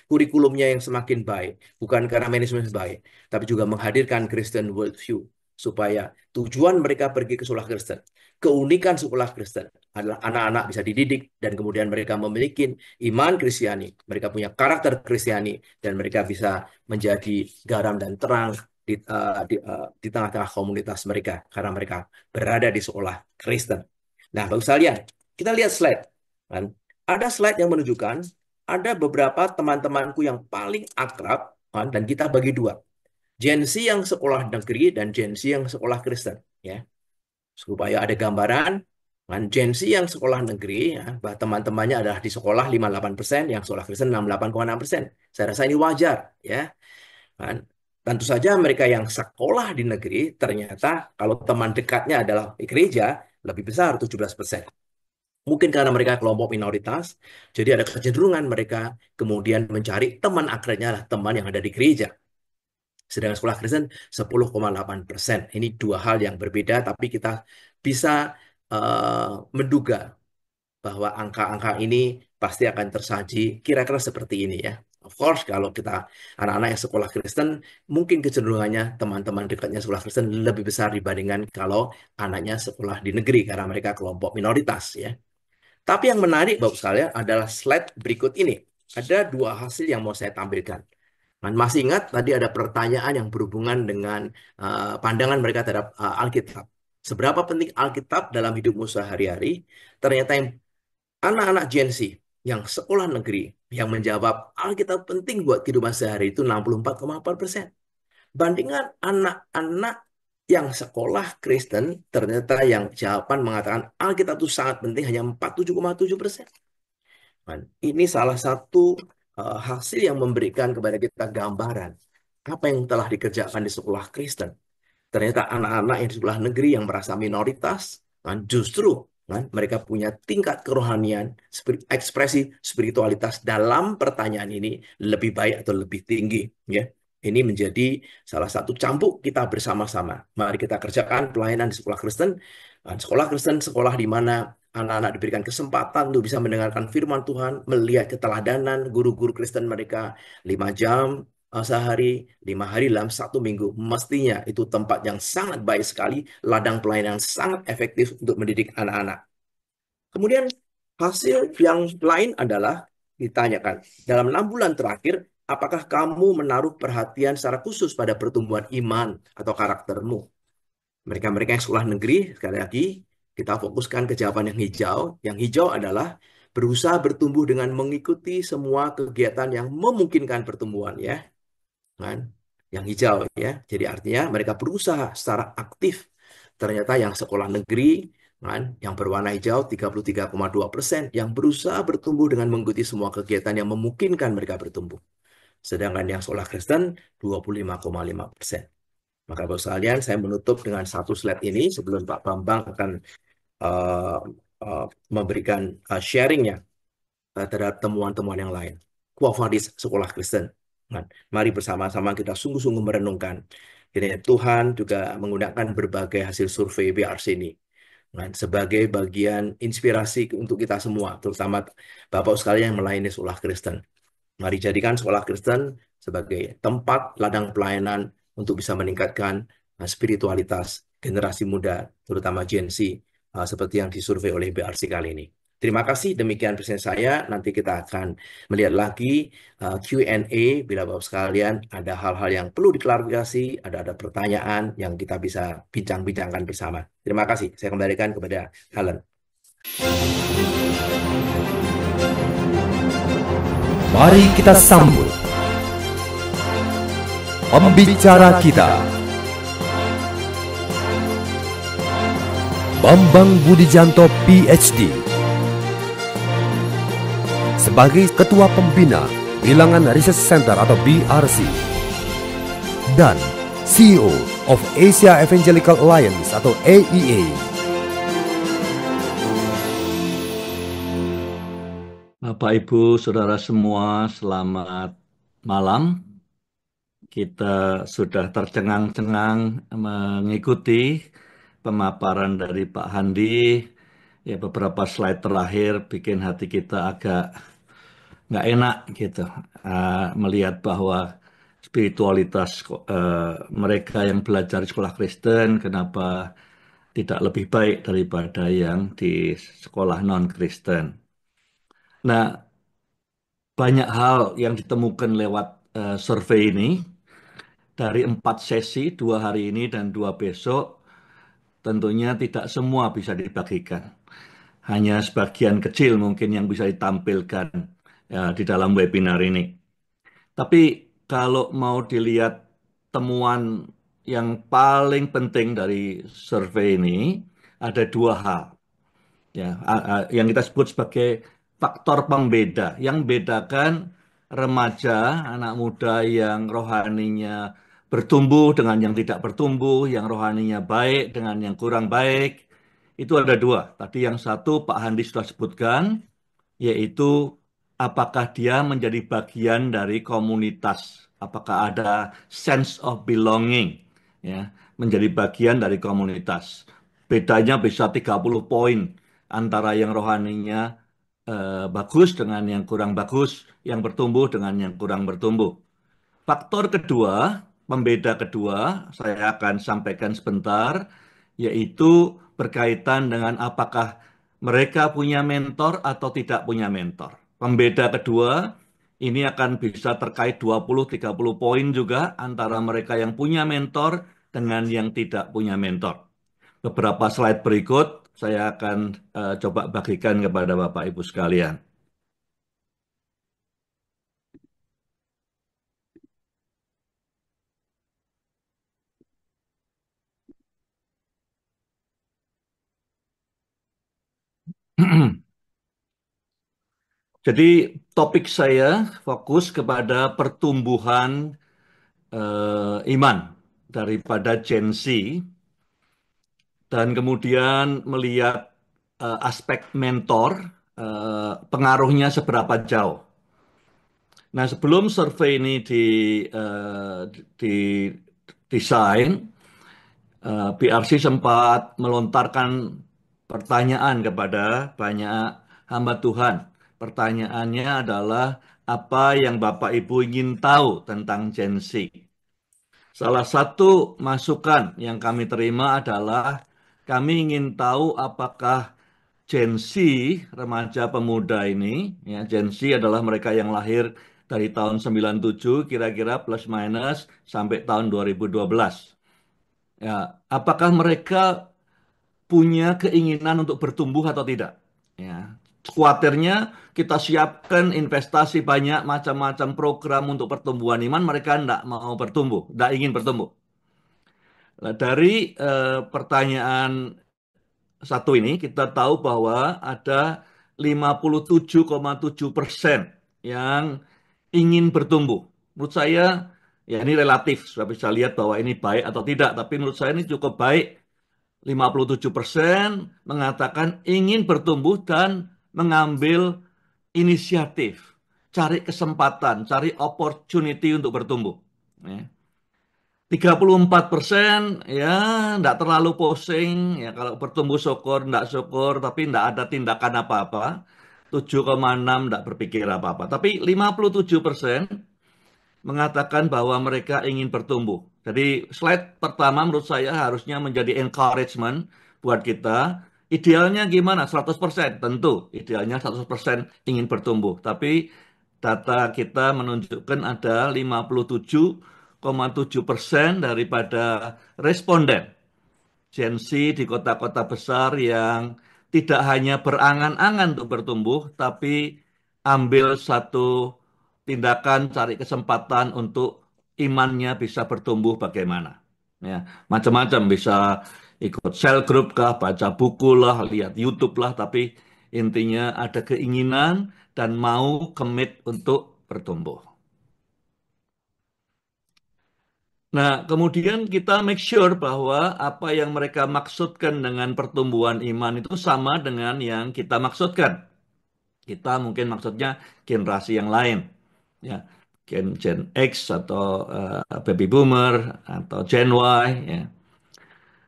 kurikulumnya yang semakin baik, bukan karena manajemen yang baik, tapi juga menghadirkan Christian worldview. Supaya tujuan mereka pergi ke sekolah Kristen, keunikan sekolah Kristen adalah anak-anak bisa dididik dan kemudian mereka memiliki iman Kristiani, mereka punya karakter Kristiani, dan mereka bisa menjadi garam dan terang di tengah-tengah komunitas mereka karena mereka berada di sekolah Kristen. Nah, Bapak sekalian, kita lihat slide. Kan? Ada slide yang menunjukkan ada beberapa teman-temanku yang paling akrab, kan? Dan kita bagi dua. Gen Z yang sekolah negeri dan Gen Z yang sekolah Kristen. Ya, supaya ada gambaran. Kan? Gen Z yang sekolah negeri, ya, teman-temannya adalah di sekolah 58%, yang sekolah Kristen 68,6%. Saya rasa ini wajar, ya. Kan? Tentu saja mereka yang sekolah di negeri ternyata kalau teman dekatnya adalah di gereja lebih besar 17%. Mungkin karena mereka kelompok minoritas, jadi ada kecenderungan mereka kemudian mencari teman akrabnya adalah teman yang ada di gereja. Sedangkan sekolah Kristen 10,8%. Ini dua hal yang berbeda, tapi kita bisa menduga bahwa angka-angka ini pasti akan tersaji kira-kira seperti ini ya. Of course, kalau kita anak-anak yang sekolah Kristen, mungkin kecenderungannya teman-teman dekatnya sekolah Kristen lebih besar dibandingkan kalau anaknya sekolah di negeri karena mereka kelompok minoritas ya. Tapi yang menarik Bapak sekalian adalah slide berikut ini. Ada dua hasil yang mau saya tampilkan. Dan masih ingat tadi ada pertanyaan yang berhubungan dengan pandangan mereka terhadap Alkitab. Seberapa penting Alkitab dalam hidupmu sehari-hari? Ternyata yang anak-anak Gen Z yang sekolah negeri yang menjawab Alkitab penting buat kehidupan sehari itu 64,4%. Bandingkan anak-anak yang sekolah Kristen, ternyata yang jawaban mengatakan Alkitab itu sangat penting hanya 47,7%. Ini salah satu hasil yang memberikan kepada kita gambaran apa yang telah dikerjakan di sekolah Kristen. Ternyata anak-anak yang di sekolah negeri yang merasa minoritas, kan, justru kan, mereka punya tingkat kerohanian, ekspresi spiritualitas dalam pertanyaan ini lebih baik atau lebih tinggi. Ya. Ini menjadi salah satu cambuk kita bersama-sama. Mari kita kerjakan pelayanan di sekolah Kristen. Sekolah Kristen, sekolah di mana anak-anak diberikan kesempatan untuk bisa mendengarkan firman Tuhan, melihat keteladanan guru-guru Kristen mereka 5 jam sehari, 5 hari dalam 1 minggu. Mestinya itu tempat yang sangat baik sekali, ladang pelayanan sangat efektif untuk mendidik anak-anak. Kemudian hasil yang lain adalah ditanyakan, dalam 6 bulan terakhir, apakah kamu menaruh perhatian secara khusus pada pertumbuhan iman atau karaktermu? Mereka-mereka yang sekolah negeri, sekali lagi, kita fokuskan ke jawaban yang hijau. Yang hijau adalah berusaha bertumbuh dengan mengikuti semua kegiatan yang memungkinkan pertumbuhan, ya. Kan? Yang hijau, ya. Jadi artinya mereka berusaha secara aktif. Ternyata yang sekolah negeri, kan, yang berwarna hijau 33,2%, yang berusaha bertumbuh dengan mengikuti semua kegiatan yang memungkinkan mereka bertumbuh. Sedangkan yang sekolah Kristen 25,5%. Maka Bapak sekalian, saya menutup dengan satu slide ini sebelum Pak Bambang akan uh, uh, memberikan sharingnya terhadap temuan-temuan yang lain. Quo Vadis Sekolah Kristen. Nah, mari bersama-sama kita sungguh-sungguh merenungkan. Kiranya Tuhan juga menggunakan berbagai hasil survei BRC ini sebagai bagian inspirasi untuk kita semua, terutama Bapak sekalian yang melayani sekolah Kristen. Mari jadikan sekolah Kristen sebagai tempat ladang pelayanan untuk bisa meningkatkan spiritualitas generasi muda, terutama Gen Z, seperti yang disurvei oleh BRC kali ini. Terima kasih, demikian presentasi saya. Nanti kita akan melihat lagi Q&A bila Bapak sekalian ada hal-hal yang perlu diklarifikasi, ada pertanyaan yang kita bisa bincang-bincangkan bersama. Terima kasih. Saya kembalikan kepada Helen. Mari kita sambut pembicara kita, Bambang Budijanto PhD, sebagai Ketua Pembina Bilangan Research Center atau BRC, dan CEO of Asia Evangelical Alliance atau AEA. Bapak, Ibu, Saudara semua, selamat malam. Kita sudah tercengang-cengang mengikuti pemaparan dari Pak Handi. Ya, beberapa slide terakhir bikin hati kita agak nggak enak gitu. Melihat bahwa spiritualitas mereka yang belajar di sekolah Kristen, kenapa tidak lebih baik daripada yang di sekolah non-Kristen. Nah, banyak hal yang ditemukan lewat survei ini, dari 4 sesi, 2 hari ini dan 2 besok, tentunya tidak semua bisa dibagikan. Hanya sebagian kecil mungkin yang bisa ditampilkan ya, di dalam webinar ini. Tapi kalau mau dilihat temuan yang paling penting dari survei ini, ada 2 hal ya, yang kita sebut sebagai faktor pembeda yang bedakan remaja, anak muda yang rohaninya bertumbuh dengan yang tidak bertumbuh, yang rohaninya baik dengan yang kurang baik. Itu ada 2. Tadi yang satu Pak Handi sudah sebutkan, yaitu apakah dia menjadi bagian dari komunitas, apakah ada sense of belonging, ya, menjadi bagian dari komunitas. Bedanya bisa 30 poin antara yang rohaninya bagus dengan yang kurang bagus, yang bertumbuh dengan yang kurang bertumbuh. Faktor kedua, pembeda kedua, saya akan sampaikan sebentar, yaitu berkaitan dengan apakah mereka punya mentor atau tidak punya mentor. Pembeda kedua, ini akan bisa terkait 20-30 poin juga antara mereka yang punya mentor dengan yang tidak punya mentor. Beberapa slide berikut saya akan coba bagikan kepada Bapak Ibu sekalian. Jadi topik saya fokus kepada pertumbuhan iman daripada Gen Z dan kemudian melihat aspek mentor, pengaruhnya seberapa jauh. Nah, sebelum survei ini didesain, PRC sempat melontarkan pertanyaan kepada banyak hamba Tuhan. Pertanyaannya adalah, apa yang Bapak Ibu ingin tahu tentang Gen Z? Salah satu masukan yang kami terima adalah kami ingin tahu apakah Gen Z, remaja pemuda ini, ya, Gen Z adalah mereka yang lahir dari tahun 97 kira-kira plus minus sampai tahun 2012. Ya, apakah mereka punya keinginan untuk bertumbuh atau tidak? Ya, khawatirnya kita siapkan investasi banyak macam-macam program untuk pertumbuhan iman, mereka tidak mau bertumbuh, tidak ingin bertumbuh. Nah, dari pertanyaan satu ini kita tahu bahwa ada 57,7% yang ingin bertumbuh. Menurut saya, ya ini relatif, sudah bisa lihat bahwa ini baik atau tidak, tapi menurut saya ini cukup baik. 57% mengatakan ingin bertumbuh dan mengambil inisiatif, cari kesempatan, cari opportunity untuk bertumbuh. Ya. 34% ya enggak terlalu pusing, ya kalau bertumbuh syukur, enggak syukur, tapi enggak ada tindakan apa-apa. 7,6 enggak berpikir apa-apa. Tapi 57% mengatakan bahwa mereka ingin bertumbuh. Jadi slide pertama menurut saya harusnya menjadi encouragement buat kita. Idealnya gimana? 100%. Tentu idealnya 100% ingin bertumbuh. Tapi data kita menunjukkan ada 57,7% daripada responden Gen Z di kota-kota besar yang tidak hanya berangan-angan untuk bertumbuh, tapi ambil satu tindakan cari kesempatan untuk imannya bisa bertumbuh bagaimana. Ya, macam-macam bisa ikut cell group kah, baca buku lah, lihat YouTube lah, tapi intinya ada keinginan dan mau commit untuk bertumbuh. Nah, kemudian kita make sure bahwa apa yang mereka maksudkan dengan pertumbuhan iman itu sama dengan yang kita maksudkan. Kita mungkin maksudnya generasi yang lain, ya, Gen X atau Baby Boomer atau Gen Y. Ya.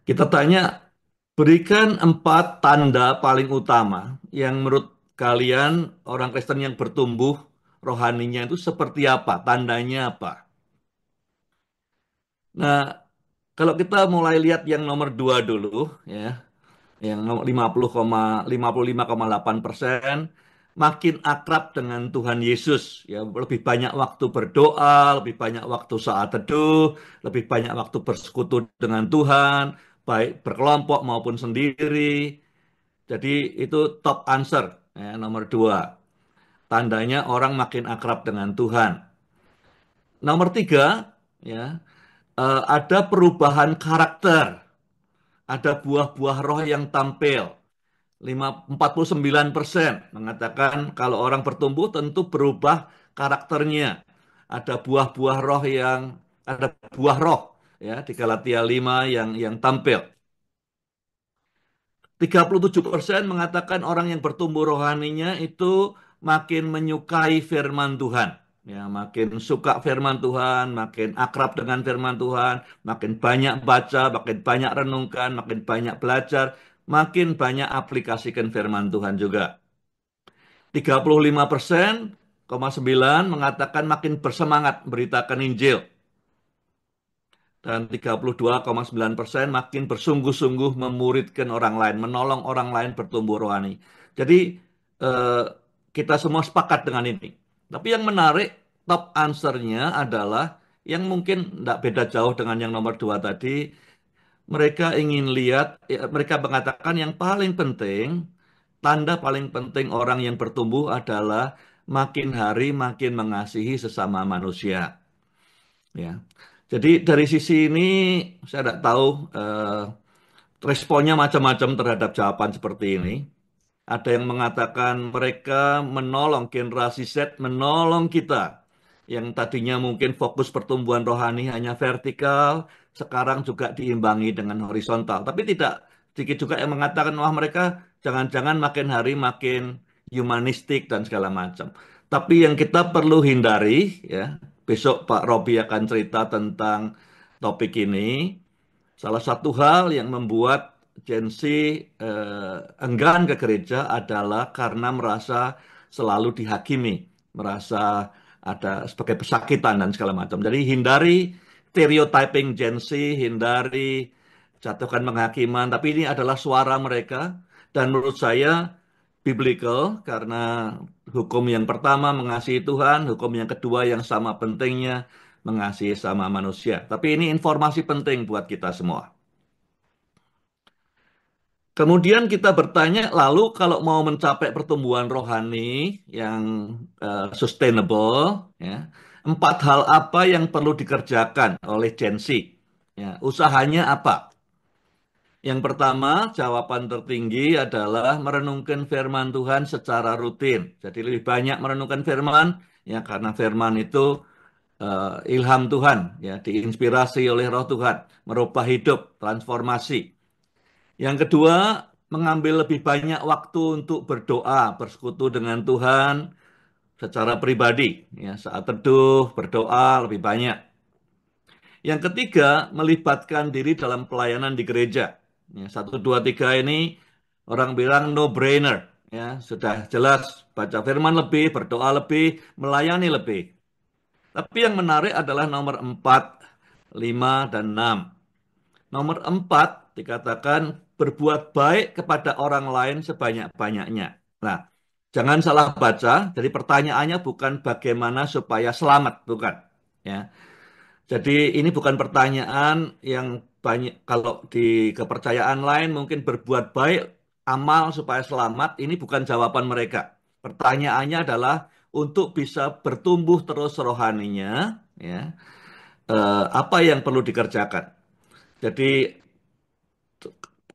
Kita tanya, berikan 4 tanda paling utama yang menurut kalian orang Kristen yang bertumbuh rohaninya itu seperti apa, tandanya apa? Nah, kalau kita mulai lihat yang nomor 2 dulu, ya, yang 50,55,8%, makin akrab dengan Tuhan Yesus, ya lebih banyak waktu berdoa, lebih banyak waktu saat teduh, lebih banyak waktu bersekutu dengan Tuhan, baik berkelompok maupun sendiri. Jadi itu top answer, ya, nomor dua. Tandanya orang makin akrab dengan Tuhan. Nomor tiga, ya, ada perubahan karakter, ada buah-buah roh yang tampil. 49% mengatakan kalau orang bertumbuh tentu berubah karakternya. Ada buah-buah roh yang ada buah roh, ya, di Galatia 5 yang tampil. 37% mengatakan orang yang bertumbuh rohaninya itu makin menyukai firman Tuhan. Ya, makin suka firman Tuhan, makin akrab dengan firman Tuhan, makin banyak baca, makin banyak renungkan, makin banyak belajar, makin banyak aplikasikan firman Tuhan juga. 35,9% mengatakan makin bersemangat beritakan Injil. Dan 32,9% makin bersungguh-sungguh memuridkan orang lain, menolong orang lain bertumbuh rohani. Jadi eh, kita semua sepakat dengan ini. Tapi yang menarik, top answer-nya adalah yang mungkin tidak beda jauh dengan yang nomor dua tadi. Mereka ingin lihat, mereka mengatakan yang paling penting, tanda paling penting orang yang bertumbuh adalah makin hari makin mengasihi sesama manusia. Ya. Jadi dari sisi ini saya tidak tahu responnya macam-macam terhadap jawaban seperti ini. Ada yang mengatakan mereka menolong generasi Z, menolong kita. Yang tadinya mungkin fokus pertumbuhan rohani hanya vertikal, sekarang juga diimbangi dengan horizontal. Tapi tidak, sedikit juga yang mengatakan, wah mereka jangan-jangan makin hari makin humanistik dan segala macam. Tapi yang kita perlu hindari, ya, besok Pak Robi akan cerita tentang topik ini. Salah satu hal yang membuat Gen Z enggan ke gereja adalah karena merasa selalu dihakimi, merasa ada sebagai pesakitan dan segala macam. Jadi hindari stereotyping Gen Z, hindari jatuhkan penghakiman, tapi ini adalah suara mereka dan menurut saya biblical karena hukum yang pertama mengasihi Tuhan, hukum yang kedua yang sama pentingnya mengasihi sama manusia. Tapi ini informasi penting buat kita semua. Kemudian kita bertanya, lalu kalau mau mencapai pertumbuhan rohani yang sustainable, ya, 4 hal apa yang perlu dikerjakan oleh Gen Z? Ya, usahanya apa? Yang pertama, jawaban tertinggi adalah merenungkan firman Tuhan secara rutin. Jadi lebih banyak merenungkan firman, ya karena firman itu ilham Tuhan, ya diinspirasi oleh Roh Tuhan, merubah hidup, transformasi. Yang kedua, mengambil lebih banyak waktu untuk berdoa, bersekutu dengan Tuhan secara pribadi, ya saat teduh, berdoa lebih banyak. Yang ketiga, melibatkan diri dalam pelayanan di gereja. Ya, 1, 2, 3 ini orang bilang no-brainer. Ya, sudah jelas baca firman lebih, berdoa lebih, melayani lebih. Tapi yang menarik adalah nomor 4, 5, dan 6. Nomor 4 dikatakan berbuat baik kepada orang lain sebanyak-banyaknya. Nah, jangan salah baca. Jadi pertanyaannya bukan bagaimana supaya selamat, bukan. Ya. Jadi ini bukan pertanyaan yang banyak kalau di kepercayaan lain mungkin berbuat baik amal supaya selamat. Ini bukan jawaban mereka. Pertanyaannya adalah untuk bisa bertumbuh terus rohaninya, ya, apa yang perlu dikerjakan. Jadi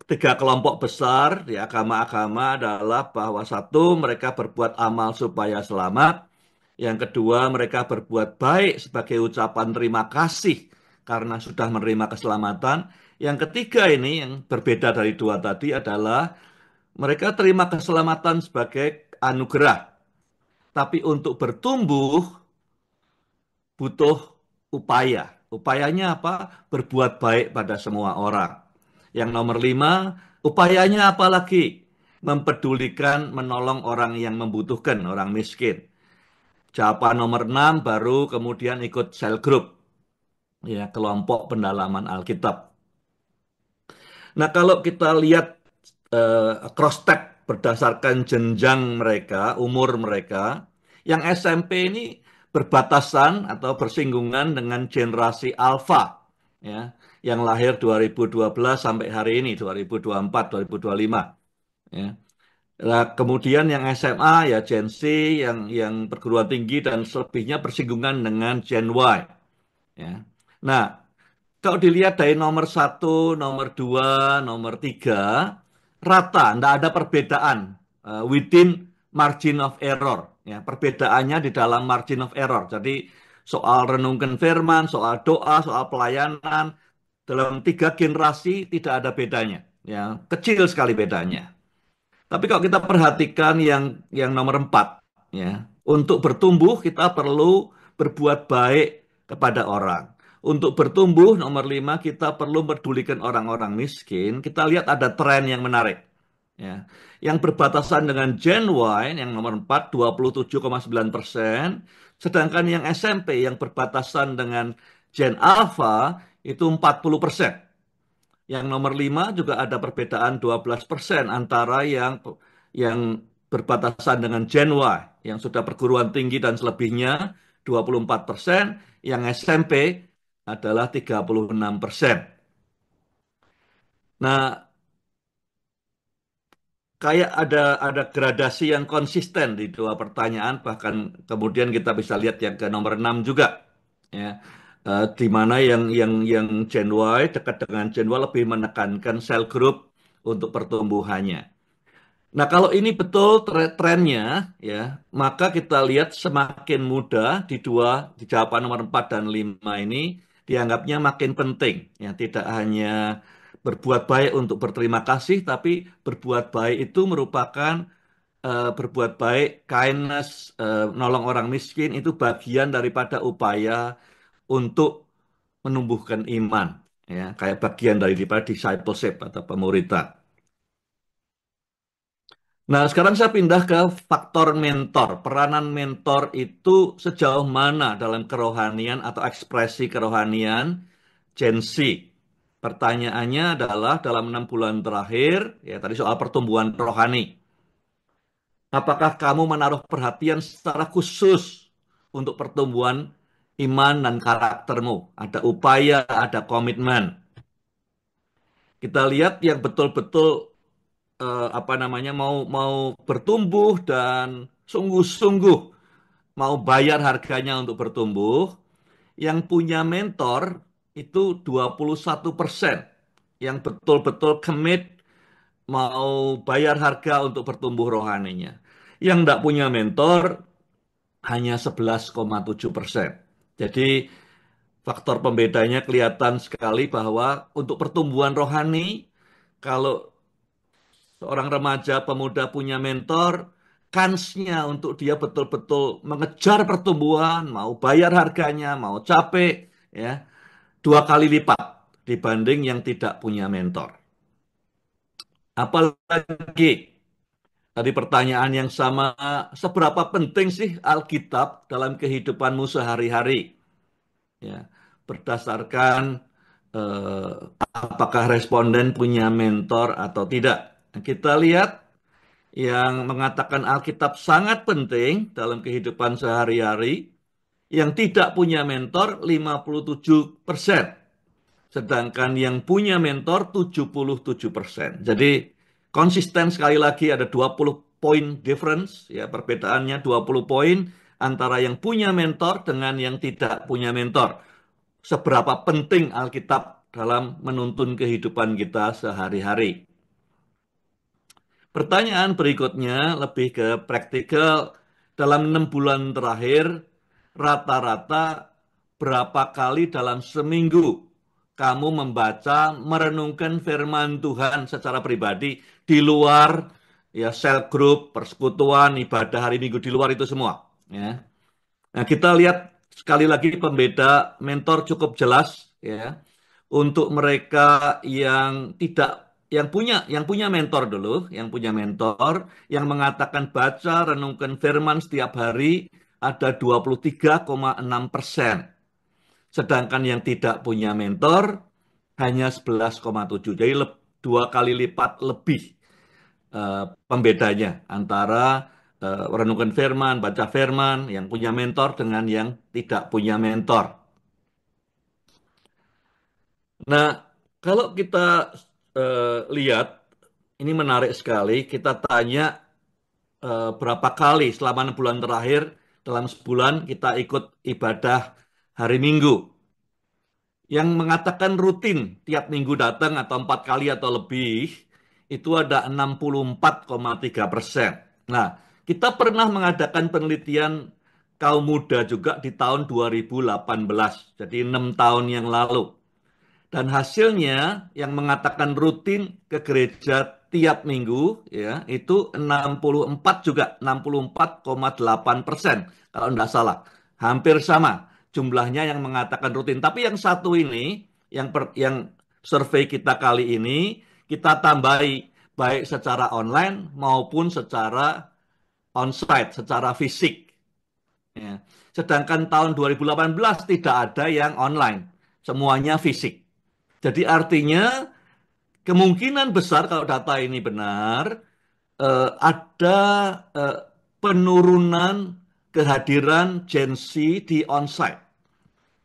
3 kelompok besar di agama-agama adalah bahwa satu, mereka berbuat amal supaya selamat. Yang kedua, mereka berbuat baik sebagai ucapan terima kasih karena sudah menerima keselamatan. Yang ketiga ini yang berbeda dari dua tadi adalah mereka terima keselamatan sebagai anugerah. Tapi untuk bertumbuh butuh upaya. Upayanya apa? Berbuat baik pada semua orang. Yang nomor 5, upayanya apa lagi? Mempedulikan, menolong orang yang membutuhkan, orang miskin. Jawaban nomor 6 baru kemudian ikut cell group, ya kelompok pendalaman Alkitab. Nah kalau kita lihat cross tab berdasarkan jenjang mereka, umur mereka. Yang SMP ini berbatasan atau bersinggungan dengan generasi alfa, ya, yang lahir 2012 sampai hari ini 2024, 2025, ya. Nah, kemudian yang SMA ya Gen Z, yang perguruan tinggi dan selebihnya bersinggungan dengan Gen Y, ya. Nah, kalau dilihat dari nomor satu, nomor dua, nomor tiga, rata, tidak ada perbedaan within margin of error. Ya, perbedaannya di dalam margin of error. Jadi soal renungkan firman, soal doa, soal pelayanan, dalam tiga generasi tidak ada bedanya. Ya, kecil sekali bedanya. Tapi kalau kita perhatikan yang nomor empat, ya, untuk bertumbuh kita perlu berbuat baik kepada orang. Untuk bertumbuh, nomor lima, kita perlu mempedulikan orang-orang miskin. Kita lihat ada tren yang menarik. Ya. Yang berbatasan dengan Gen Y, yang nomor 4, 27,9%. Sedangkan yang SMP, yang berbatasan dengan Gen Alpha, itu 40%. Yang nomor 5 juga ada perbedaan 12% antara yang berbatasan dengan Gen Y, yang sudah perguruan tinggi dan selebihnya 24%, yang SMP adalah 36%. Nah, kayak ada gradasi yang konsisten di dua pertanyaan, bahkan kemudian kita bisa lihat yang ke nomor 6 juga, ya. Di mana yang Gen Y dekat dengan Gen Y lebih menekankan sel group untuk pertumbuhannya. Nah, kalau ini betul trennya, ya, maka kita lihat semakin mudah di jawaban nomor 4 dan 5 ini dianggapnya makin penting. Ya, tidak hanya berbuat baik untuk berterima kasih, tapi berbuat baik itu merupakan berbuat baik, kindness, nolong orang miskin itu bagian daripada upaya untuk menumbuhkan iman. Ya, kayak bagian daripada discipleship atau pemuritan. Nah, sekarang saya pindah ke faktor mentor. Peranan mentor itu sejauh mana dalam kerohanian atau ekspresi kerohanian Gen Z? Pertanyaannya adalah dalam 6 bulan terakhir, ya tadi soal pertumbuhan rohani. Apakah kamu menaruh perhatian secara khusus untuk pertumbuhan iman dan karaktermu? Ada upaya, ada komitmen. Kita lihat yang betul-betul apa namanya mau mau bertumbuh dan sungguh-sungguh mau bayar harganya untuk bertumbuh, yang punya mentor itu 21%, yang betul-betul commit mau bayar harga untuk bertumbuh rohaninya. Yang tidak punya mentor hanya 11,7%. Jadi faktor pembedanya kelihatan sekali bahwa untuk pertumbuhan rohani, kalau seorang remaja pemuda punya mentor, kansnya untuk dia betul-betul mengejar pertumbuhan, mau bayar harganya, mau capek, ya, 2 kali lipat dibanding yang tidak punya mentor. Apalagi tadi pertanyaan yang sama, seberapa penting sih Alkitab dalam kehidupanmu sehari-hari? Ya, berdasarkan eh, apakah responden punya mentor atau tidak. Nah, kita lihat yang mengatakan Alkitab sangat penting dalam kehidupan sehari-hari, yang tidak punya mentor 57%, sedangkan yang punya mentor 77%. Jadi konsisten, sekali lagi ada 20 poin difference, ya, perbedaannya 20 poin antara yang punya mentor dengan yang tidak punya mentor. Seberapa penting Alkitab dalam menuntun kehidupan kita sehari-hari. Pertanyaan berikutnya lebih ke praktikal. Dalam 6 bulan terakhir, rata-rata berapa kali dalam seminggu kamu membaca, merenungkan firman Tuhan secara pribadi di luar ya cell group, persekutuan, ibadah hari Minggu, di luar itu semua. Ya. Nah, kita lihat sekali lagi pembeda mentor cukup jelas, ya. Untuk mereka yang punya mentor dulu, yang punya mentor yang mengatakan baca renungkan firman setiap hari ada 23,6%. Sedangkan yang tidak punya mentor hanya 11,7%. Jadi 2 kali lipat lebih pembedanya antara renungkan firman, baca firman, yang punya mentor dengan yang tidak punya mentor. Nah, kalau kita lihat, ini menarik sekali, kita tanya berapa kali selama 6 bulan terakhir, dalam sebulan kita ikut ibadah hari Minggu. Yang mengatakan rutin tiap minggu datang atau 4 kali atau lebih, itu ada 64,3%. Nah, kita pernah mengadakan penelitian kaum muda juga di tahun 2018, jadi 6 tahun yang lalu. Dan hasilnya yang mengatakan rutin ke gereja tiap minggu ya itu 64 juga 64,8% kalau tidak salah. Hampir sama jumlahnya yang mengatakan rutin. Tapi yang satu ini yang survei kita kali ini kita tambahi baik secara online maupun secara onsite, secara fisik. Ya. Sedangkan tahun 2018 tidak ada yang online, semuanya fisik. Jadi artinya kemungkinan besar kalau data ini benar, ada eh, penurunan kehadiran Gen Z di onsite.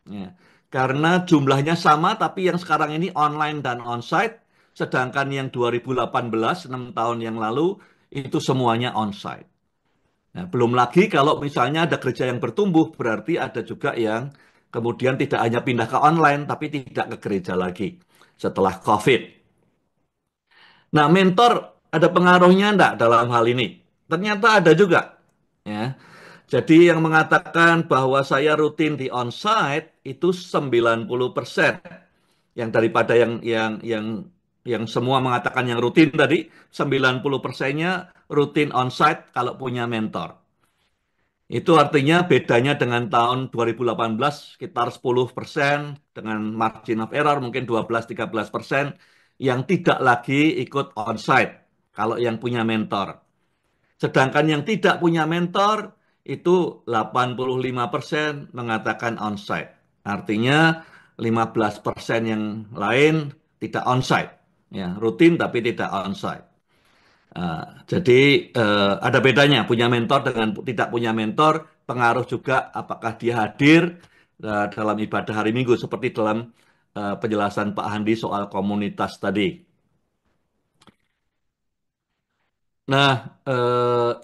Ya. Karena jumlahnya sama, tapi yang sekarang ini online dan onsite, sedangkan yang 2018, 6 tahun yang lalu, itu semuanya onsite. Nah, belum lagi kalau misalnya ada gereja yang bertumbuh, berarti ada juga yang kemudian tidak hanya pindah ke online, tapi tidak ke gereja lagi setelah COVID. Nah, mentor ada pengaruhnya enggak dalam hal ini? Ternyata ada juga. Ya. Jadi yang mengatakan bahwa saya rutin di onsite itu 90%. Yang daripada yang semua mengatakan yang rutin tadi, 90%-nya rutin onsite kalau punya mentor. Itu artinya bedanya dengan tahun 2018 sekitar 10%, dengan margin of error mungkin 12-13% yang tidak lagi ikut onsite kalau yang punya mentor. Sedangkan yang tidak punya mentor itu 85% mengatakan onsite. Artinya 15% yang lain tidak onsite. Ya, rutin tapi tidak onsite. Jadi ada bedanya punya mentor dengan tidak punya mentor, pengaruh juga apakah dia hadir dalam ibadah hari Minggu seperti dalam penjelasan Pak Handi soal komunitas tadi. Nah,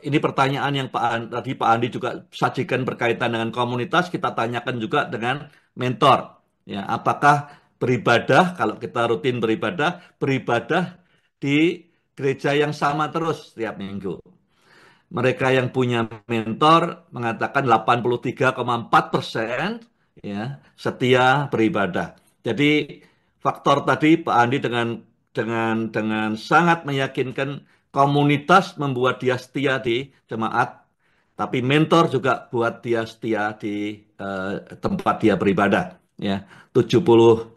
ini pertanyaan yang tadi Pak Andi juga sajikan berkaitan dengan komunitas, kita tanyakan juga dengan mentor. Ya, apakah beribadah, kalau kita rutin beribadah di gereja yang sama terus setiap minggu. Mereka yang punya mentor mengatakan 83,4% ya setia beribadah. Jadi faktor tadi Pak Andi dengan sangat meyakinkan komunitas membuat dia setia di jemaat, tapi mentor juga buat dia setia di tempat dia beribadah. Ya, 71%,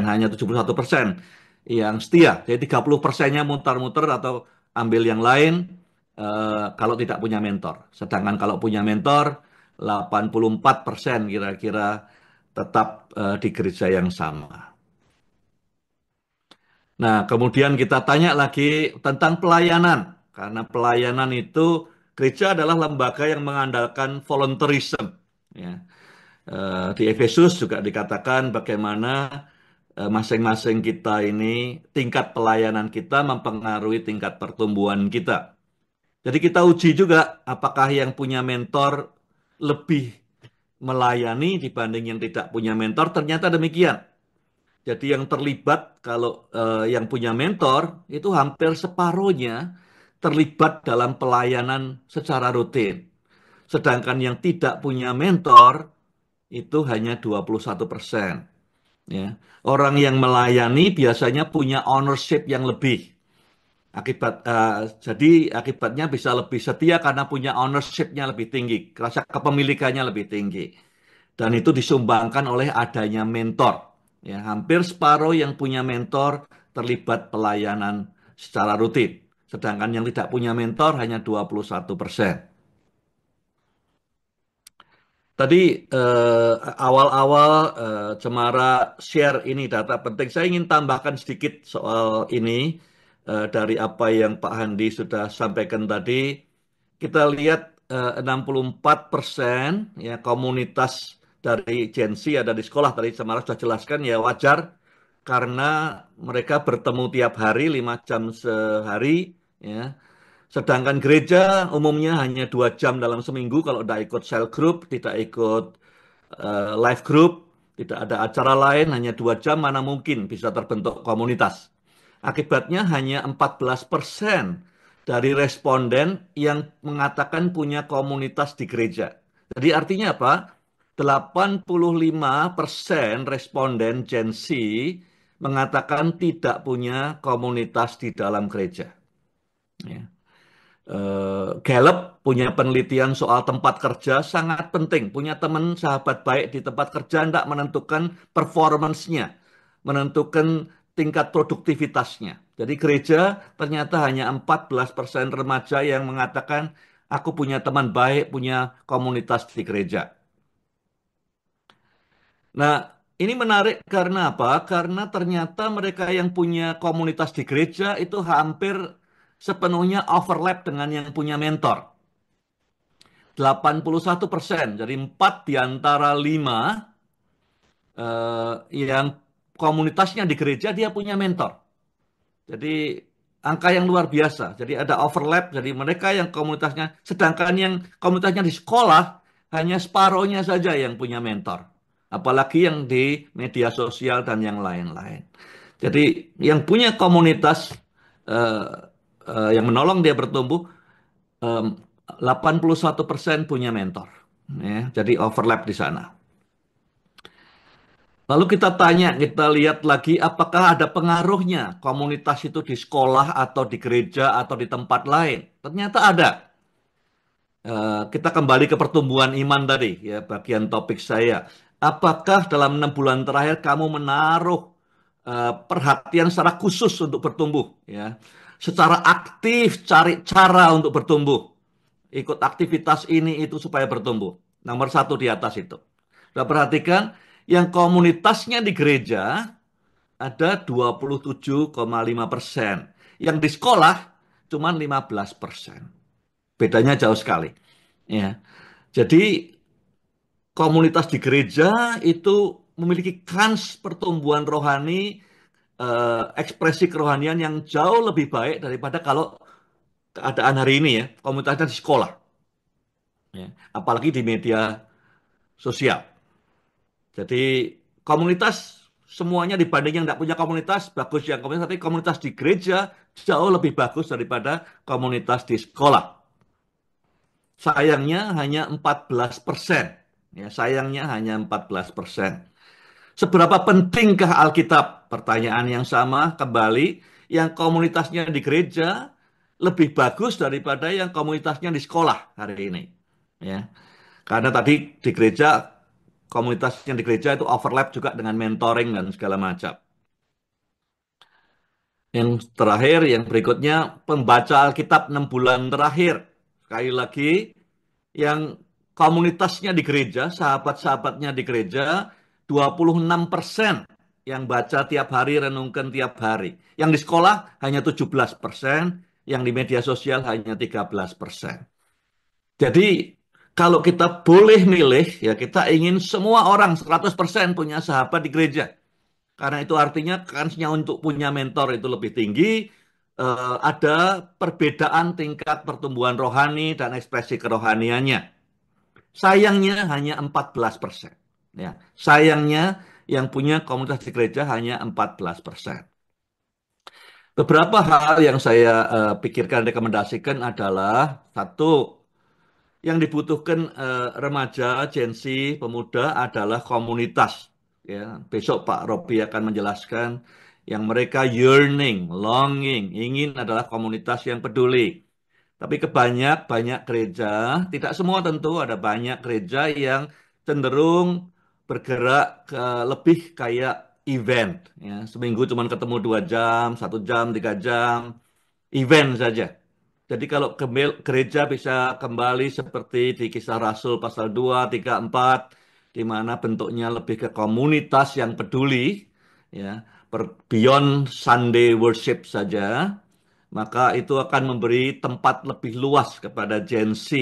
hanya 71% yang setia. Jadi 30%-nya muter-muter atau ambil yang lain kalau tidak punya mentor. Sedangkan kalau punya mentor, 84% kira-kira tetap di gereja yang sama. Nah, kemudian kita tanya lagi tentang pelayanan. Karena pelayanan itu, gereja adalah lembaga yang mengandalkan volunteerism. Ya. Di Efesus juga dikatakan bagaimana masing-masing kita ini, tingkat pelayanan kita mempengaruhi tingkat pertumbuhan kita. Jadi kita uji juga apakah yang punya mentor lebih melayani dibanding yang tidak punya mentor. Ternyata demikian. Jadi yang terlibat kalau yang punya mentor itu hampir separuhnya terlibat dalam pelayanan secara rutin. Sedangkan yang tidak punya mentor itu hanya 21%. Ya. Orang yang melayani biasanya punya ownership yang lebih. Jadi akibatnya bisa lebih setia karena punya ownership-nya lebih tinggi, rasa kepemilikannya lebih tinggi. Dan itu disumbangkan oleh adanya mentor. Ya, hampir separuh yang punya mentor terlibat pelayanan secara rutin. Sedangkan yang tidak punya mentor hanya 21%. Tadi awal-awal Cemara share ini data penting. Saya ingin tambahkan sedikit soal ini. dari apa yang Pak Handi sudah sampaikan tadi, kita lihat 64% ya komunitas dari Gen Z ada di sekolah tadi Samara sudah jelaskan ya wajar karena mereka bertemu tiap hari 5 jam sehari ya. Sedangkan gereja umumnya hanya 2 jam dalam seminggu kalau tidak ikut cell group, tidak ikut live group, tidak ada acara lain, hanya 2 jam mana mungkin bisa terbentuk komunitas. Akibatnya hanya 14% dari responden yang mengatakan punya komunitas di gereja. Jadi artinya apa? 85% responden Gen Z mengatakan tidak punya komunitas di dalam gereja. Ya. Gallup punya penelitian soal tempat kerja sangat penting. Punya teman sahabat baik di tempat kerja tidak menentukan performance-nya, menentukan tingkat produktivitasnya. Jadi gereja ternyata hanya 14% remaja yang mengatakan aku punya teman baik, punya komunitas di gereja. Nah, ini menarik karena apa? Karena ternyata mereka yang punya komunitas di gereja itu hampir sepenuhnya overlap dengan yang punya mentor. 81%, jadi 4 di antara 5 yang komunitasnya di gereja dia punya mentor. Jadi angka yang luar biasa. Jadi ada overlap. Jadi mereka yang komunitasnya, sedangkan yang komunitasnya di sekolah hanya separohnya saja yang punya mentor. Apalagi yang di media sosial dan yang lain-lain. Jadi yang punya komunitas eh, yang menolong dia bertumbuh, 81% punya mentor. Ya, jadi overlap di sana. Lalu kita tanya, kita lihat lagi apakah ada pengaruhnya komunitas itu di sekolah atau di gereja atau di tempat lain. Ternyata ada. Kita kembali ke pertumbuhan iman tadi, ya bagian topik saya. Apakah dalam 6 bulan terakhir kamu menaruh perhatian secara khusus untuk bertumbuh, ya, secara aktif cari cara untuk bertumbuh, ikut aktivitas ini itu supaya bertumbuh. Nomor satu di atas itu. Kita perhatikan yang komunitasnya di gereja ada 27,5%. Yang di sekolah cuma 15%. Bedanya jauh sekali. Ya. Jadi komunitas di gereja itu memiliki kans pertumbuhan rohani, ekspresi kerohanian yang jauh lebih baik daripada kalau keadaan hari ini ya, komunitasnya di sekolah. Ya. Apalagi di media sosial. Jadi komunitas semuanya dibanding yang tidak punya komunitas, bagus yang komunitas, tapi komunitas di gereja jauh lebih bagus daripada komunitas di sekolah. Sayangnya hanya 14%. Ya, sayangnya hanya 14%. Seberapa pentingkah Alkitab? Pertanyaan yang sama kembali, yang komunitasnya di gereja lebih bagus daripada yang komunitasnya di sekolah hari ini. Ya. Karena tadi di gereja, komunitasnya di gereja itu overlap juga dengan mentoring dan segala macam. Yang terakhir, yang berikutnya, pembaca Alkitab 6 bulan terakhir. Sekali lagi, yang komunitasnya di gereja, sahabat-sahabatnya di gereja, 26% yang baca tiap hari, renungkan tiap hari. Yang di sekolah hanya 17%, yang di media sosial hanya 13%. Jadi kalau kita boleh milih, ya kita ingin semua orang 100% punya sahabat di gereja. Karena itu artinya kansnya untuk punya mentor itu lebih tinggi. Ada perbedaan tingkat pertumbuhan rohani dan ekspresi kerohaniannya. Sayangnya hanya 14%. Ya, sayangnya yang punya komunitas di gereja hanya 14%. Beberapa hal yang saya pikirkan rekomendasikan adalah satu, yang dibutuhkan remaja, Gen Z, pemuda adalah komunitas. Ya, besok Pak Robi akan menjelaskan yang mereka yearning, longing, ingin adalah komunitas yang peduli. Tapi banyak gereja, tidak semua tentu, ada banyak gereja yang cenderung bergerak ke lebih kayak event. Ya. Seminggu cuma ketemu 2 jam, 1 jam, 3 jam, event saja. Jadi kalau gereja bisa kembali seperti di Kisah Rasul pasal 2, 3, 4, di mana bentuknya lebih ke komunitas yang peduli, ya, beyond Sunday worship saja, maka itu akan memberi tempat lebih luas kepada Gen Z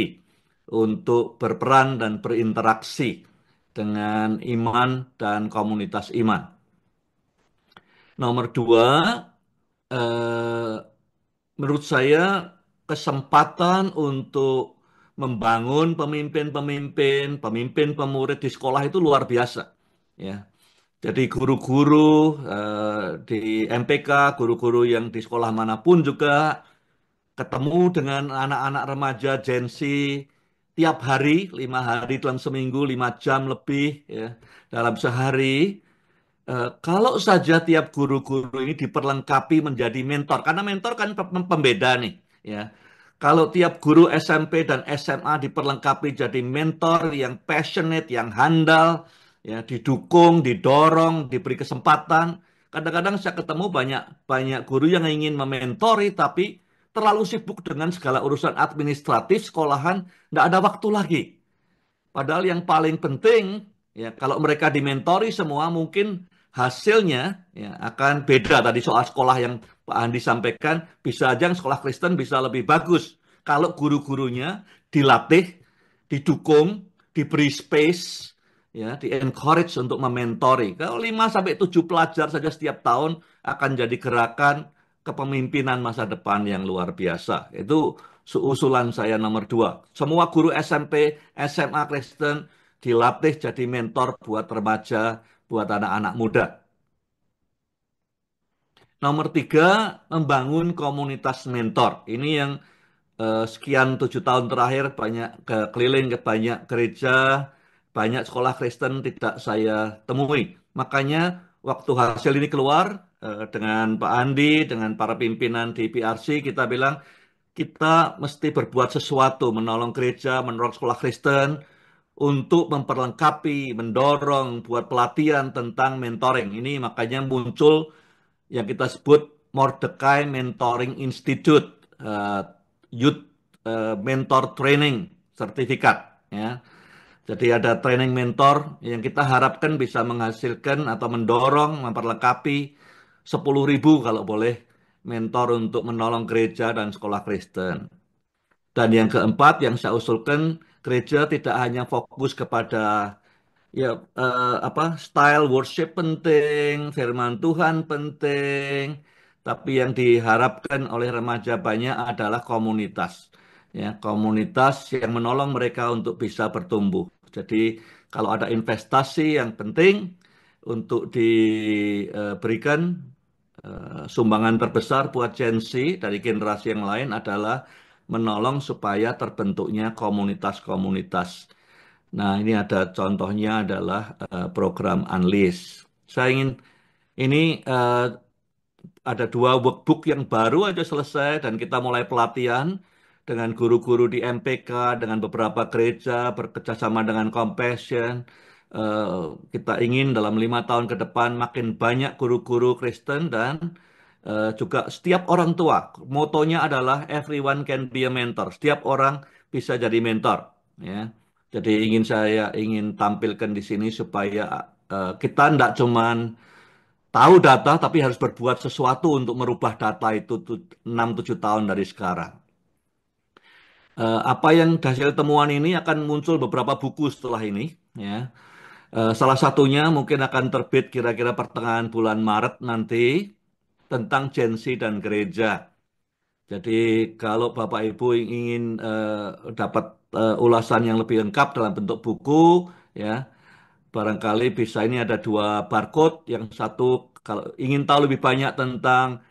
untuk berperan dan berinteraksi dengan iman dan komunitas iman. Nomor dua, eh, menurut saya kesempatan untuk membangun pemimpin-pemimpin, pemimpin pemurid di sekolah itu luar biasa. Ya, jadi guru-guru di MPK, guru-guru yang di sekolah manapun juga ketemu dengan anak-anak remaja Gen Z tiap hari, 5 hari dalam seminggu, 5 jam lebih ya, dalam sehari. Kalau saja tiap guru-guru ini diperlengkapi menjadi mentor, karena mentor kan pembeda nih, ya. Kalau tiap guru SMP dan SMA diperlengkapi jadi mentor yang passionate, yang handal, ya, didukung, didorong, diberi kesempatan. Kadang-kadang saya ketemu banyak banyak guru yang ingin mementori, tapi terlalu sibuk dengan segala urusan administratif sekolahan, nggak ada waktu lagi. Padahal yang paling penting, ya kalau mereka dimentori semua mungkin hasilnya ya, akan beda. Tadi soal sekolah yang Pak Andi sampaikan, bisa aja yang sekolah Kristen bisa lebih bagus. Kalau guru-gurunya dilatih, didukung, diberi space, ya, di-encourage untuk mementori. Kalau 5 sampai 7 pelajar saja setiap tahun akan jadi gerakan kepemimpinan masa depan yang luar biasa. Itu usulan saya nomor dua. Semua guru SMP, SMA Kristen dilatih jadi mentor buat remaja, buat anak-anak muda. Nomor tiga, membangun komunitas mentor. Ini yang sekian 7 tahun terakhir banyak keliling ke banyak gereja, banyak sekolah Kristen tidak saya temui. Makanya waktu hasil ini keluar dengan Pak Andi, dengan para pimpinan di PRC, kita bilang kita mesti berbuat sesuatu, menolong gereja, menolong sekolah Kristen untuk memperlengkapi, mendorong, buat pelatihan tentang mentoring. Ini makanya muncul yang kita sebut Mordecai Mentoring Institute, Youth Mentor Training Certificate. Ya. Jadi ada training mentor yang kita harapkan bisa menghasilkan atau mendorong, memperlengkapi 10.000 kalau boleh mentor untuk menolong gereja dan sekolah Kristen. Dan yang keempat yang saya usulkan, gereja tidak hanya fokus kepada ya style worship penting, firman Tuhan penting, tapi yang diharapkan oleh remaja banyak adalah komunitas. Ya, komunitas yang menolong mereka untuk bisa bertumbuh. Jadi kalau ada investasi yang penting untuk diberikan sumbangan terbesar buat Gen Z dari generasi yang lain adalah menolong supaya terbentuknya komunitas-komunitas. Nah, ini ada contohnya adalah program Unleash. Saya ingin ini ada 2 workbook yang baru aja selesai dan kita mulai pelatihan dengan guru-guru di MPK, dengan beberapa gereja, bekerjasama dengan Compassion. Eh, Kita ingin dalam 5 tahun ke depan makin banyak guru-guru Kristen dan juga setiap orang tua. Motonya adalah everyone can be a mentor. Setiap orang bisa jadi mentor. Ya. Jadi saya ingin tampilkan di sini supaya kita tidak cuman tahu data tapi harus berbuat sesuatu untuk merubah data itu 6-7 tahun dari sekarang. Apa yang hasil temuan ini akan muncul beberapa buku setelah ini, ya. Salah satunya mungkin akan terbit kira-kira pertengahan bulan Maret nanti tentang Gen Z dan gereja. Jadi kalau Bapak Ibu ingin dapat ulasan yang lebih lengkap dalam bentuk buku, ya, barangkali bisa ini ada 2 barcode. Yang satu kalau ingin tahu lebih banyak tentang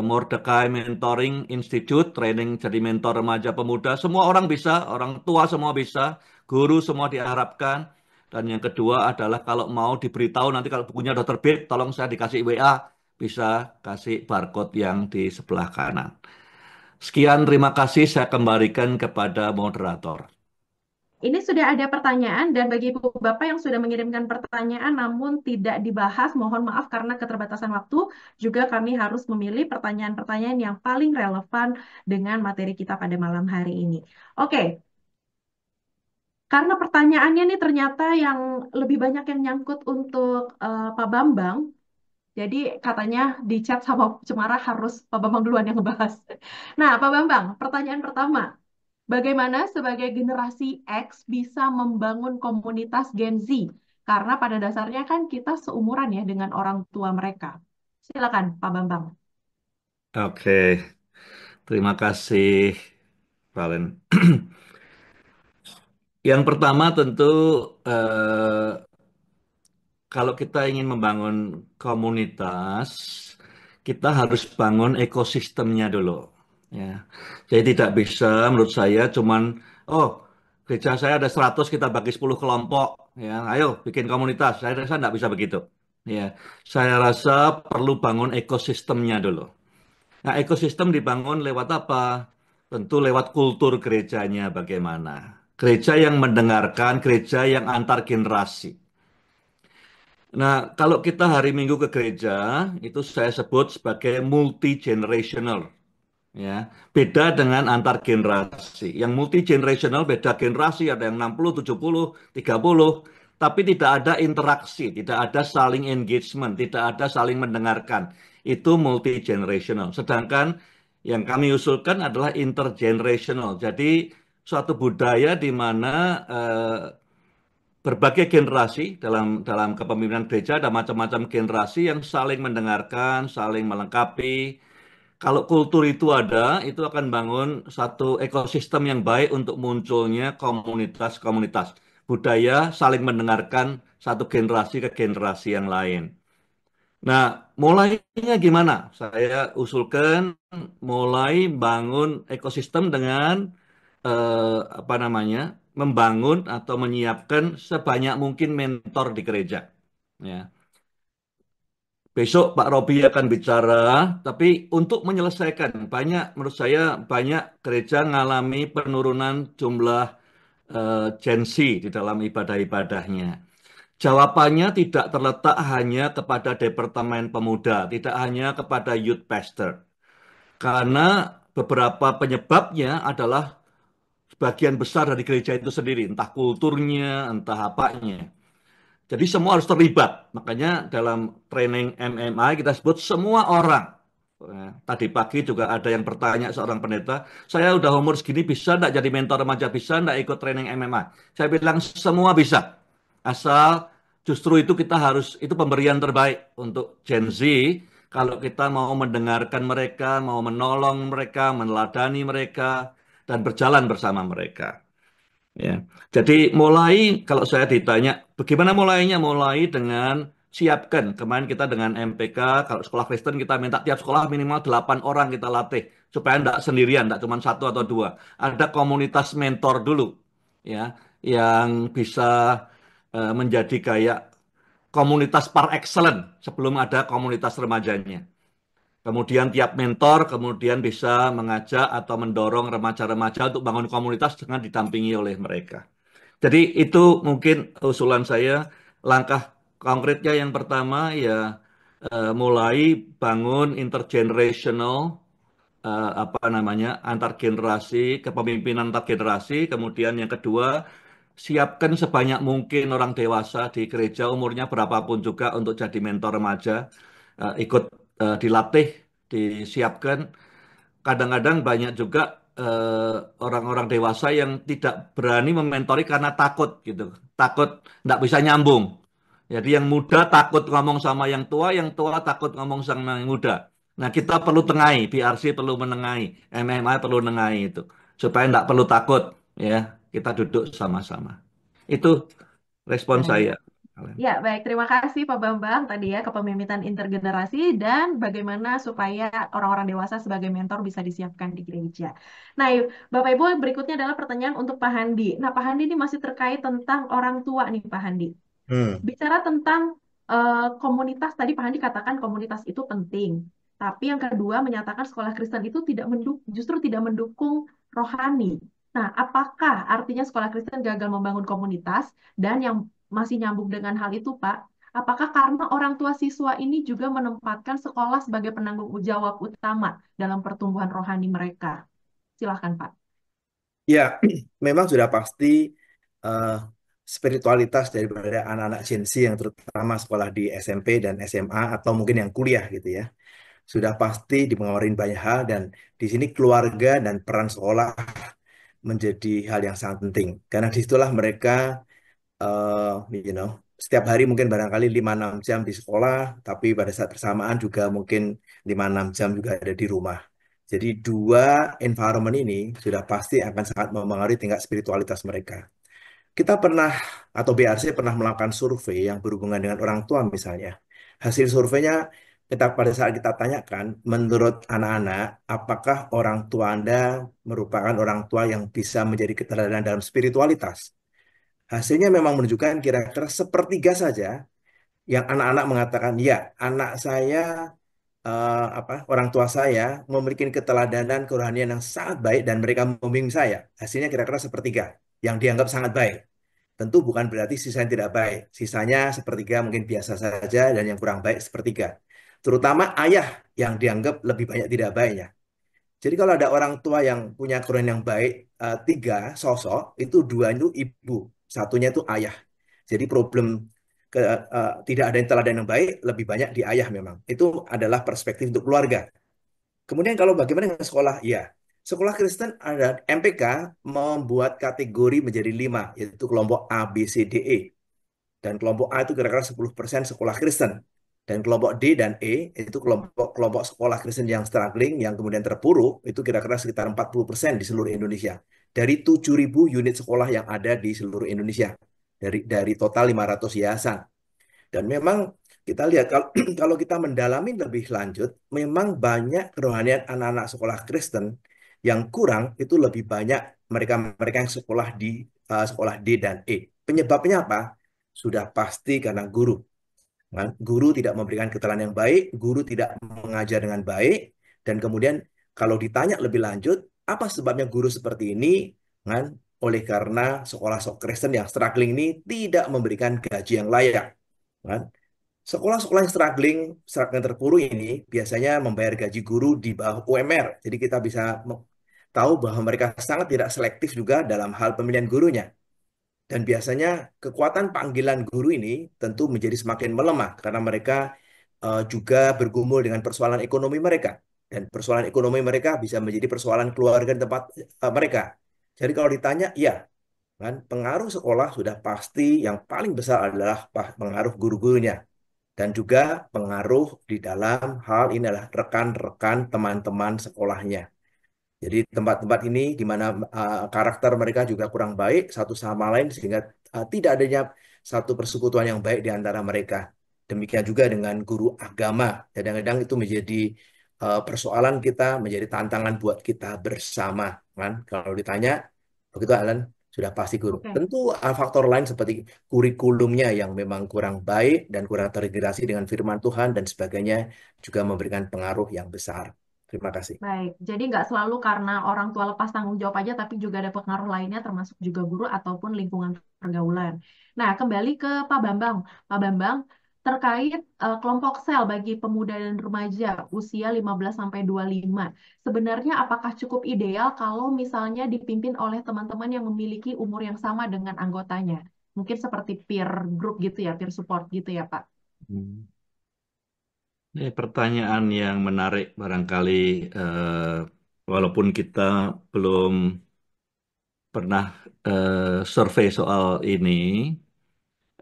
Mordecai Mentoring Institute, training jadi mentor remaja pemuda, semua orang bisa, orang tua semua bisa, guru semua diharapkan. Dan yang kedua adalah kalau mau diberitahu nanti kalau bukunya udah terbit, tolong saya dikasih WA, bisa kasih barcode yang di sebelah kanan. Sekian, terima kasih. Saya kembalikan kepada moderator. Ini sudah ada pertanyaan dan bagi Ibu Bapak yang sudah mengirimkan pertanyaan namun tidak dibahas, mohon maaf karena keterbatasan waktu, juga kami harus memilih pertanyaan-pertanyaan yang paling relevan dengan materi kita pada malam hari ini. Oke, karena pertanyaannya nih ternyata yang lebih banyak yang nyangkut untuk Pak Bambang, Jadi katanya di chat sama Cemara harus Pak Bambang duluan yang ngebahas. Nah, Pak Bambang, pertanyaan pertama. Bagaimana sebagai generasi X bisa membangun komunitas Gen Z? Karena pada dasarnya kan kita seumuran ya dengan orang tua mereka. Silakan, Pak Bambang. Oke, terima kasih, Valen. Yang pertama tentu eh, kalau kita ingin membangun komunitas, kita harus bangun ekosistemnya dulu. Ya. Jadi tidak bisa menurut saya cuman, oh gereja saya ada 100 kita bagi 10 kelompok. Ya, ayo bikin komunitas. Saya rasa tidak bisa begitu. Ya, saya rasa perlu bangun ekosistemnya dulu. Nah, ekosistem dibangun lewat apa? Tentu lewat kultur gerejanya bagaimana. Gereja yang mendengarkan, gereja yang antar generasi. Nah, kalau kita hari Minggu ke gereja, itu saya sebut sebagai multi generational, ya. Beda dengan antar generasi. Yang multi generational beda generasi, ada yang 60, 70, 30, tapi tidak ada interaksi, tidak ada saling engagement, tidak ada saling mendengarkan. Itu multi generational. Sedangkan yang kami usulkan adalah intergenerational. Jadi suatu budaya di mana berbagai generasi dalam kepemimpinan gereja ada macam-macam generasi yang saling mendengarkan, saling melengkapi. Kalau kultur itu ada, itu akan bangun satu ekosistem yang baik untuk munculnya komunitas-komunitas. Budaya saling mendengarkan satu generasi ke generasi yang lain. Nah, mulainya gimana? Saya usulkan mulai bangun ekosistem dengan apa namanya, membangun atau menyiapkan sebanyak mungkin mentor di gereja. Ya. Besok Pak Robi akan bicara, tapi untuk menyelesaikan menurut saya banyak gereja mengalami penurunan jumlah Gen Z di dalam ibadah-ibadahnya. Jawabannya tidak terletak hanya kepada Departemen Pemuda, tidak hanya kepada Youth Pastor. Karena beberapa penyebabnya adalah sebagian besar dari gereja itu sendiri, entah kulturnya, entah apanya. Jadi semua harus terlibat. Makanya dalam training MMA kita sebut semua orang. Tadi pagi juga ada yang bertanya seorang pendeta, saya udah umur segini bisa enggak jadi mentor remaja, bisa enggak ikut training MMA? Saya bilang semua bisa. Asal justru itu kita harus, itu pemberian terbaik untuk Gen Z. Kalau kita mau mendengarkan mereka, mau menolong mereka, meneladani mereka, dan berjalan bersama mereka. Ya. Jadi mulai kalau saya ditanya bagaimana mulainya, mulai dengan siapkan. Kemarin kita dengan MPK, kalau sekolah Kristen kita minta tiap sekolah minimal 8 orang kita latih supaya tidak sendirian, tidak cuma satu atau dua. Ada komunitas mentor dulu, ya, yang bisa menjadi kayak komunitas par excellence sebelum ada komunitas remajanya. Kemudian tiap mentor kemudian bisa mengajak atau mendorong remaja-remaja untuk bangun komunitas dengan didampingi oleh mereka. Jadi itu mungkin usulan saya. Langkah konkretnya yang pertama ya mulai bangun intergenerational apa namanya, antar generasi, kepemimpinan antar generasi. Kemudian yang kedua, siapkan sebanyak mungkin orang dewasa di gereja umurnya berapapun juga untuk jadi mentor remaja. Ikut dilatih, disiapkan. Kadang-kadang banyak juga orang-orang dewasa yang tidak berani mementori karena takut gitu. Takut nggak bisa nyambung. Jadi yang muda takut ngomong sama yang tua takut ngomong sama yang muda. Nah, kita perlu tengahi, BRC perlu menengahi, MMI perlu menengahi itu. Supaya nggak perlu takut, ya. Kita duduk sama-sama. Itu respon Baik. saya. Ya, baik. Terima kasih Pak Bambang tadi ya kepemimpinan intergenerasi dan bagaimana supaya orang-orang dewasa sebagai mentor bisa disiapkan di gereja. Nah, yuk, Bapak Ibu, berikutnya adalah pertanyaan untuk Pak Handi. Nah, Pak Handi ini masih terkait tentang orang tua nih, Pak Handi. Hmm. Bicara tentang komunitas, tadi Pak Handi katakan komunitas itu penting. Tapi yang kedua menyatakan sekolah Kristen itu justru tidak mendukung rohani. Nah, apakah artinya sekolah Kristen gagal membangun komunitas? Dan yang masih nyambung dengan hal itu, Pak, apakah karena orang tua siswa ini juga menempatkan sekolah sebagai penanggung jawab utama dalam pertumbuhan rohani mereka? Silahkan, Pak. Ya, memang sudah pasti eh, spiritualitas daripada anak-anak Gen Z yang terutama sekolah di SMP dan SMA atau mungkin yang kuliah gitu ya. Sudah pasti dipengaruhi banyak hal dan di sini keluarga dan peran sekolah menjadi hal yang sangat penting. Karena disitulah mereka eh you know, setiap hari mungkin barangkali 5-6 jam di sekolah, tapi pada saat bersamaan juga mungkin 5-6 jam juga ada di rumah. Jadi dua environment ini sudah pasti akan sangat mempengaruhi tingkat spiritualitas mereka. Kita pernah, atau BRC pernah melakukan survei yang berhubungan dengan orang tua misalnya. Hasil surveinya, pada saat kita tanyakan, menurut anak-anak, apakah orang tua Anda merupakan orang tua yang bisa menjadi keteladanan dalam spiritualitas? Hasilnya memang menunjukkan kira-kira sepertiga saja yang anak-anak mengatakan, ya, anak saya, orang tua saya memiliki keteladanan kerohanian yang sangat baik dan mereka membimbing saya. Hasilnya kira-kira sepertiga yang dianggap sangat baik. Tentu bukan berarti sisanya tidak baik. Sisanya sepertiga mungkin biasa saja dan yang kurang baik sepertiga. Terutama ayah yang dianggap lebih banyak tidak baiknya. Jadi kalau ada orang tua yang punya kerohanian yang baik, tiga sosok, itu dua itu ibu, satunya itu ayah. Jadi problem tidak ada yang teladan yang baik, lebih banyak di ayah memang. Itu adalah perspektif untuk keluarga. Kemudian kalau bagaimana dengan sekolah? Ya, sekolah Kristen ada MPK membuat kategori menjadi 5, yaitu kelompok A, B, C, D, E. Dan kelompok A itu kira-kira 10% sekolah Kristen. Dan kelompok D dan E itu kelompok sekolah Kristen yang struggling, yang kemudian terpuruk, itu kira-kira sekitar 40% di seluruh Indonesia. Dari 7.000 unit sekolah yang ada di seluruh Indonesia. Dari total 500 yayasan. Dan memang kita lihat kalau, kalau kita mendalami lebih lanjut, memang banyak kerohanian anak-anak sekolah Kristen yang kurang itu lebih banyak mereka yang sekolah di sekolah D dan E. Penyebabnya apa? Sudah pasti karena guru. Kan? Guru tidak memberikan keterangan yang baik, guru tidak mengajar dengan baik, dan kemudian kalau ditanya lebih lanjut, apa sebabnya guru seperti ini? Kan? Oleh karena sekolah-sekolah Kristen yang struggling ini tidak memberikan gaji yang layak. Kan? Sekolah-sekolah yang struggling terpuruk ini biasanya membayar gaji guru di bawah UMR. Jadi kita bisa tahu bahwa mereka sangat tidak selektif juga dalam hal pemilihan gurunya. Dan biasanya kekuatan panggilan guru ini tentu menjadi semakin melemah karena mereka juga bergumul dengan persoalan ekonomi mereka. Dan persoalan ekonomi mereka bisa menjadi persoalan keluarga di tempat mereka. Jadi kalau ditanya, ya, kan pengaruh sekolah sudah pasti yang paling besar adalah pengaruh guru-gurunya dan juga pengaruh di dalam hal ini adalah rekan-rekan teman-teman sekolahnya. Jadi tempat-tempat ini di mana karakter mereka juga kurang baik satu sama lain sehingga tidak adanya satu persekutuan yang baik di antara mereka. Demikian juga dengan guru agama. Kadang-kadang itu menjadi persoalan kita, menjadi tantangan buat kita bersama, kan? Kalau ditanya, begitu Alan, sudah pasti guru. Oke. Tentu faktor lain seperti kurikulumnya yang memang kurang baik dan kurang terintegrasi dengan firman Tuhan dan sebagainya juga memberikan pengaruh yang besar. Terima kasih. Baik, jadi nggak selalu karena orang tua lepas tanggung jawab aja, tapi juga ada pengaruh lainnya, termasuk juga guru ataupun lingkungan pergaulan. Nah, kembali ke Pak Bambang. Pak Bambang, terkait kelompok sel bagi pemuda dan remaja usia 15-25, sebenarnya apakah cukup ideal kalau misalnya dipimpin oleh teman-teman yang memiliki umur yang sama dengan anggotanya? Mungkin seperti peer group gitu ya, peer support gitu ya, Pak. Hmm. Ini pertanyaan yang menarik barangkali walaupun kita belum pernah survei soal ini,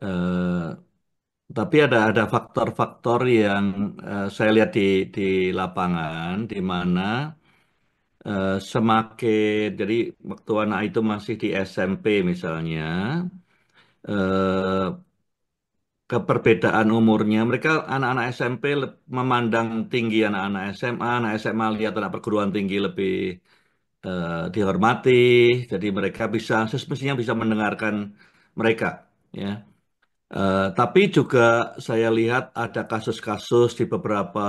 eh, tapi ada faktor-faktor yang saya lihat di lapangan di mana semakin jadi waktu anak itu masih di SMP misalnya, eh, keperbedaan umurnya. Mereka anak-anak SMP memandang tinggi anak SMA lihat anak perguruan tinggi lebih dihormati. Jadi mereka semestinya bisa mendengarkan mereka, ya. Tapi juga saya lihat ada kasus-kasus di beberapa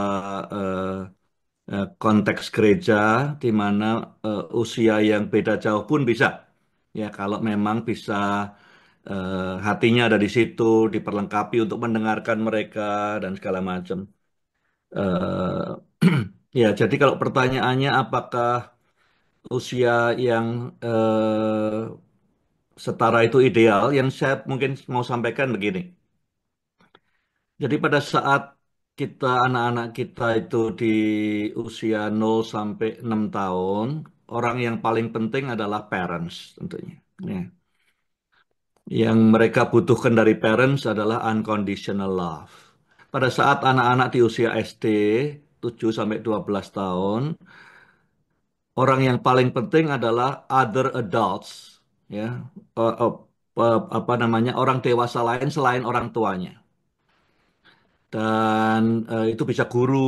eh, konteks gereja di mana usia yang beda jauh pun bisa, ya kalau memang bisa hatinya ada di situ, diperlengkapi untuk mendengarkan mereka dan segala macam. Ya, jadi kalau pertanyaannya apakah usia yang setara itu ideal. Yang saya mungkin mau sampaikan begini. Jadi pada saat anak-anak kita itu di usia 0 sampai 6 tahun, orang yang paling penting adalah parents tentunya. Ya. Yang mereka butuhkan dari parents adalah unconditional love. Pada saat anak-anak di usia SD 7 sampai 12 tahun, orang yang paling penting adalah other adults, ya. Apa namanya? Orang dewasa lain selain orang tuanya. Dan itu bisa guru,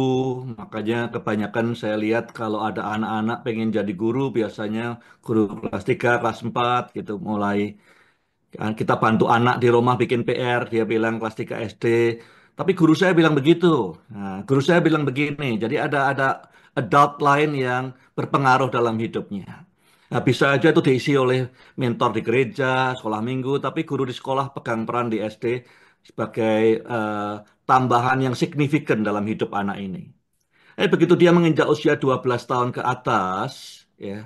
makanya kebanyakan saya lihat kalau ada anak-anak pengen jadi guru, biasanya guru kelas 3, kelas 4 gitu mulai. Kita bantu anak di rumah bikin PR, dia bilang kelas 3 SD. Tapi guru saya bilang begitu. Nah, guru saya bilang begini. Jadi ada adult lain yang berpengaruh dalam hidupnya. Nah, bisa aja itu diisi oleh mentor di gereja, sekolah minggu, tapi guru di sekolah pegang peran di SD sebagai tambahan yang signifikan dalam hidup anak ini. Begitu dia menginjak usia 12 tahun ke atas, ya,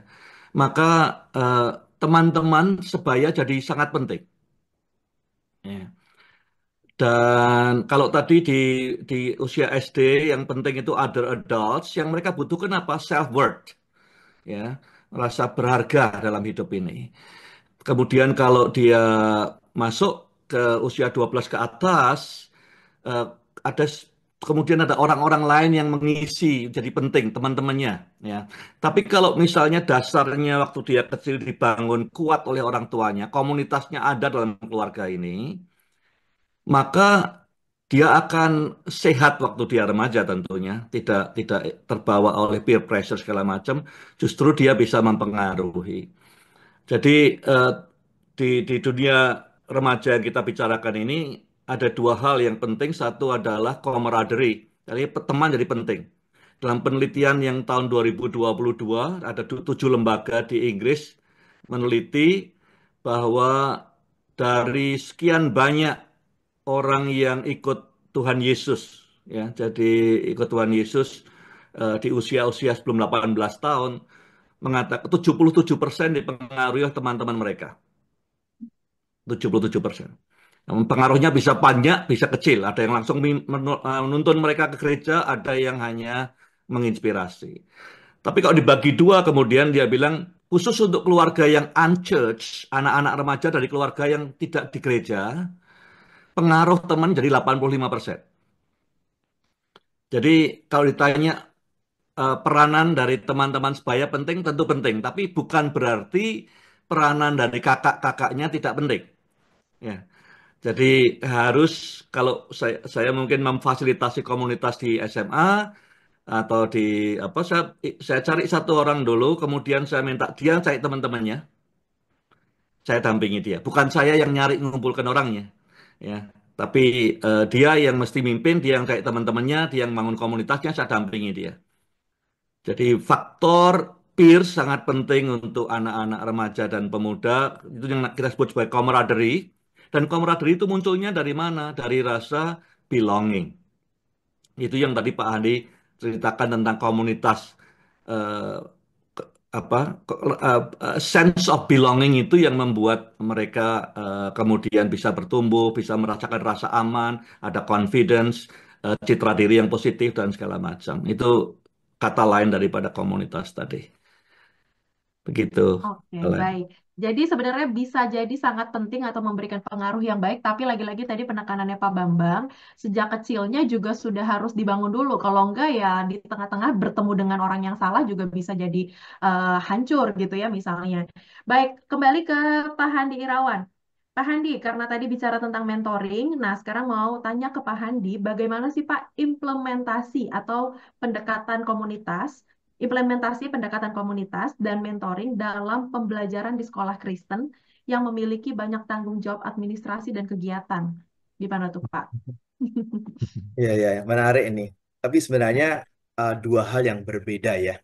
maka eh, teman-teman sebaya jadi sangat penting. Ya. Dan kalau tadi di usia SD yang penting itu other adults, yang mereka butuhkan apa? Self-worth, ya, rasa berharga dalam hidup ini. Kemudian kalau dia masuk ke usia 12 ke atas, eh, ada kemudian ada orang-orang lain yang mengisi jadi penting teman-temannya, ya. Tapi kalau misalnya dasarnya waktu dia kecil dibangun kuat oleh orang tuanya, komunitasnya ada dalam keluarga ini, maka dia akan sehat waktu dia remaja tentunya, tidak terbawa oleh peer pressure segala macam, justru dia bisa mempengaruhi. Jadi eh, di dunia remaja yang kita bicarakan ini ada dua hal yang penting. Satu adalah camaraderie, jadi teman jadi penting. Dalam penelitian yang tahun 2022 ada 7 lembaga di Inggris meneliti bahwa dari sekian banyak orang yang ikut Tuhan Yesus, ya, jadi ikut Tuhan Yesus di usia-usia sebelum 18 tahun, mengatakan 77% dipengaruhi oleh teman-teman mereka. 77%. Namun pengaruhnya bisa banyak, bisa kecil. Ada yang langsung menuntun mereka ke gereja, ada yang hanya menginspirasi. Tapi kalau dibagi dua, kemudian dia bilang, khusus untuk keluarga yang unchurched, anak-anak remaja dari keluarga yang tidak di gereja, pengaruh teman jadi 85%. Jadi kalau ditanya peranan dari teman-teman sebaya penting, tentu penting. Tapi bukan berarti peranan dari kakak-kakaknya tidak penting. Ya. Jadi harus kalau saya mungkin memfasilitasi komunitas di SMA atau di apa saya cari satu orang dulu, kemudian saya minta dia cari teman-temannya, saya dampingi dia. Bukan saya yang nyari mengumpulkan orangnya, ya. Tapi dia yang mesti mimpin, dia yang cari teman-temannya, dia yang bangun komunitasnya, saya dampingi dia. Jadi faktor peer sangat penting untuk anak-anak remaja dan pemuda. Itu yang kita sebut sebagai camaraderie. Dan camaraderie itu munculnya dari mana? Dari rasa belonging. Itu yang tadi Pak Andi ceritakan tentang komunitas eh, apa sense of belonging itu yang membuat mereka kemudian bisa bertumbuh, bisa merasakan rasa aman, ada confidence, citra diri yang positif dan segala macam. Itu kata lain daripada komunitas tadi. Begitu, Oke, Ellen. baik. Jadi sebenarnya bisa jadi sangat penting atau memberikan pengaruh yang baik, tapi lagi-lagi tadi penekanannya Pak Bambang, sejak kecilnya juga sudah harus dibangun dulu. Kalau enggak ya di tengah-tengah bertemu dengan orang yang salah juga bisa jadi hancur gitu ya misalnya. Baik, kembali ke Pak Handi Irawan. Pak Handi, karena tadi bicara tentang mentoring, nah sekarang mau tanya ke Pak Handi, bagaimana sih Pak implementasi atau pendekatan komunitas implementasi pendekatan komunitas dan mentoring dalam pembelajaran di sekolah Kristen yang memiliki banyak tanggung jawab administrasi dan kegiatan. Gimana tuh, Pak? Ya, ya, ya, menarik ini. Tapi sebenarnya dua hal yang berbeda ya.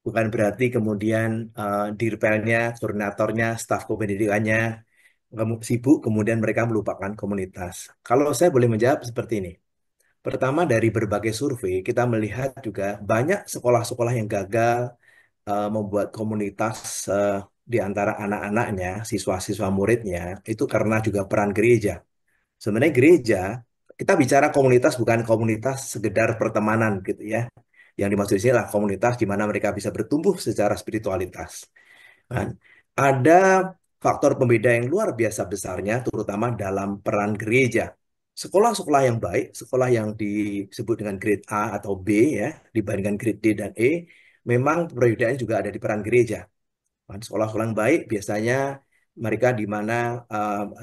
Bukan berarti kemudian dirpelnya, koordinatornya, staf kependidikannya sibuk, kemudian mereka melupakan komunitas. Kalau saya boleh menjawab seperti ini. Pertama, dari berbagai survei, kita melihat juga banyak sekolah-sekolah yang gagal membuat komunitas di antara anak-anaknya, siswa-siswa muridnya, itu karena juga peran gereja. Sebenarnya gereja, kita bicara komunitas bukan komunitas sekedar pertemanan gitu ya. Yang dimaksud di sini adalah komunitas di mana mereka bisa bertumbuh secara spiritualitas. Kan? Ada faktor pembeda yang luar biasa besarnya, terutama dalam peran gereja. Sekolah-sekolah yang baik, sekolah yang disebut dengan grade A atau B ya, dibandingkan grade D dan E, memang perbedaannya juga ada di peran gereja. Kan, sekolah-sekolah yang baik biasanya mereka di mana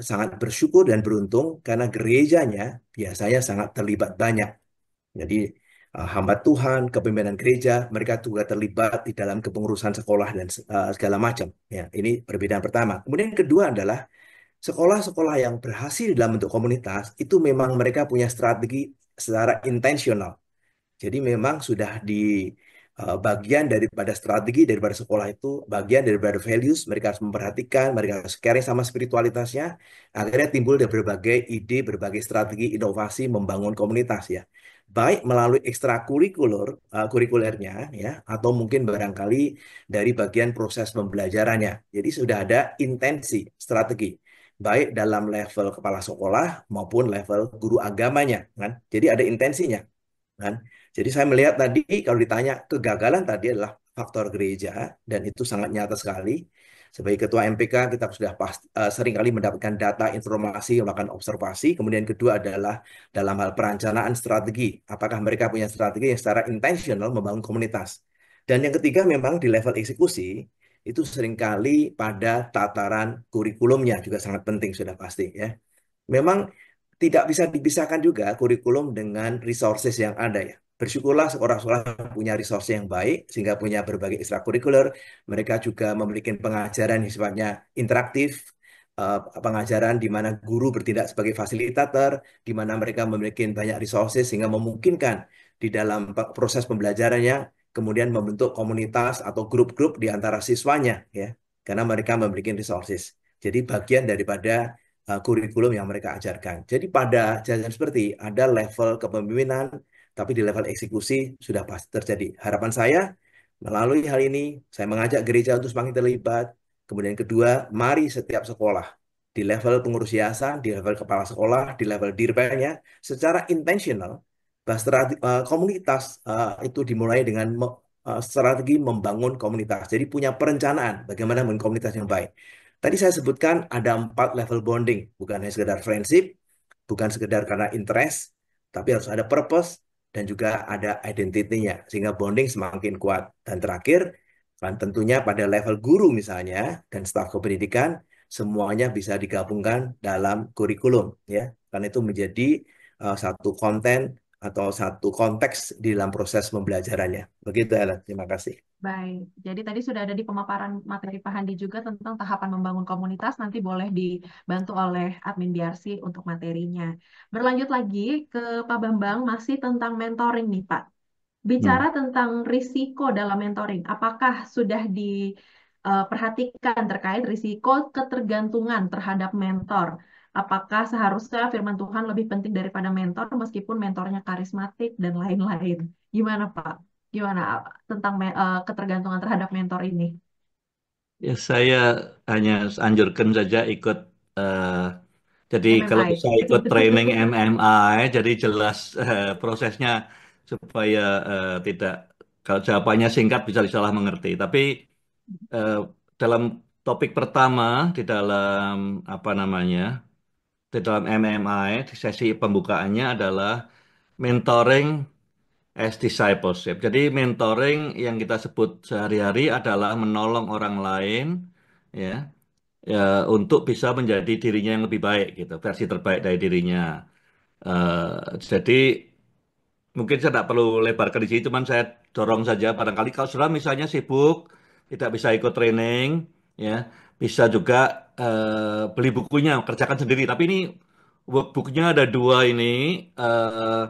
sangat bersyukur dan beruntung karena gerejanya biasanya sangat terlibat banyak. Jadi hamba Tuhan, kepemimpinan gereja, mereka juga terlibat di dalam kepengurusan sekolah dan segala macam. Ya, ini perbedaan pertama. Kemudian yang kedua adalah sekolah-sekolah yang berhasil dalam bentuk komunitas itu memang mereka punya strategi secara intensional. Jadi memang sudah di bagian daripada strategi daripada sekolah itu, bagian daripada values, mereka harus memperhatikan, mereka harus caring sama spiritualitasnya, akhirnya timbul dari berbagai ide, berbagai strategi inovasi membangun komunitas ya. Baik melalui kurikulernya ya, atau mungkin barangkali dari bagian proses pembelajarannya. Jadi sudah ada intensi, strategi baik dalam level kepala sekolah maupun level guru agamanya kan. Jadi ada intensinya kan. Jadi saya melihat tadi kalau ditanya kegagalan tadi adalah faktor gereja dan itu sangat nyata sekali. Sebagai ketua MPK kita sudah sering kali mendapatkan data, informasi, melakukan observasi. Kemudian kedua adalah dalam hal perencanaan strategi. Apakah mereka punya strategi yang secara intensional membangun komunitas? Dan yang ketiga memang di level eksekusi itu seringkali pada tataran kurikulumnya juga sangat penting sudah pasti ya. Memang tidak bisa dipisahkan juga kurikulum dengan resources yang ada ya. Bersyukurlah sekolah-sekolah punya resource yang baik sehingga punya berbagai ekstrakurikuler. Mereka juga memiliki pengajaran yang sifatnya interaktif, pengajaran di mana guru bertindak sebagai fasilitator, di mana mereka memiliki banyak resources sehingga memungkinkan di dalam proses pembelajarannya kemudian membentuk komunitas atau grup-grup di antara siswanya ya. Karena mereka memiliki resources. Jadi bagian daripada kurikulum yang mereka ajarkan. Jadi pada jalan seperti ada level kepemimpinan, tapi di level eksekusi sudah pasti terjadi. Harapan saya melalui hal ini, saya mengajak gereja untuk semakin terlibat. Kemudian kedua, mari setiap sekolah di level pengurus yayasan, di level kepala sekolah, di level dirpanya, secara intensional, komunitas itu dimulai dengan strategi membangun komunitas. Jadi punya perencanaan bagaimana membangun komunitas yang baik. Tadi saya sebutkan ada 4 level bonding, bukan hanya sekedar friendship, bukan sekedar karena interest, tapi harus ada purpose dan juga ada identity-nya, sehingga bonding semakin kuat. Dan terakhir, kan tentunya pada level guru misalnya, dan staf kependidikan, semuanya bisa digabungkan dalam kurikulum, ya. Karena itu menjadi satu konten atau satu konteks di dalam proses pembelajarannya. Begitu, Ellen. Terima kasih. Baik, jadi tadi sudah ada di pemaparan materi Pak Handi juga tentang tahapan membangun komunitas, nanti boleh dibantu oleh admin BRC untuk materinya. Berlanjut lagi ke Pak Bambang, masih tentang mentoring nih Pak. Bicara tentang risiko dalam mentoring, apakah sudah diperhatikan terkait risiko ketergantungan terhadap mentor? Apakah seharusnya firman Tuhan lebih penting daripada mentor meskipun mentornya karismatik dan lain-lain? Gimana Pak? Gimana tentang ketergantungan terhadap mentor ini? Ya, saya hanya anjurkan saja ikut, eh, jadi kalau MMI. bisa ikut training MMI, jadi jelas prosesnya supaya tidak, kalau jawabannya singkat bisa disalah mengerti. Tapi eh, dalam topik pertama di dalam apa namanya, di dalam MMI, di sesi pembukaannya adalah mentoring as discipleship. Jadi mentoring yang kita sebut sehari-hari adalah menolong orang lain ya, ya untuk bisa menjadi dirinya yang lebih baik gitu, versi terbaik dari dirinya. Jadi mungkin saya tidak perlu lebarkan di sini, cuman saya dorong saja barangkali kalau sudah misalnya sibuk, tidak bisa ikut training, ya bisa juga beli bukunya, kerjakan sendiri. Tapi ini workbooknya ada dua ini, eh,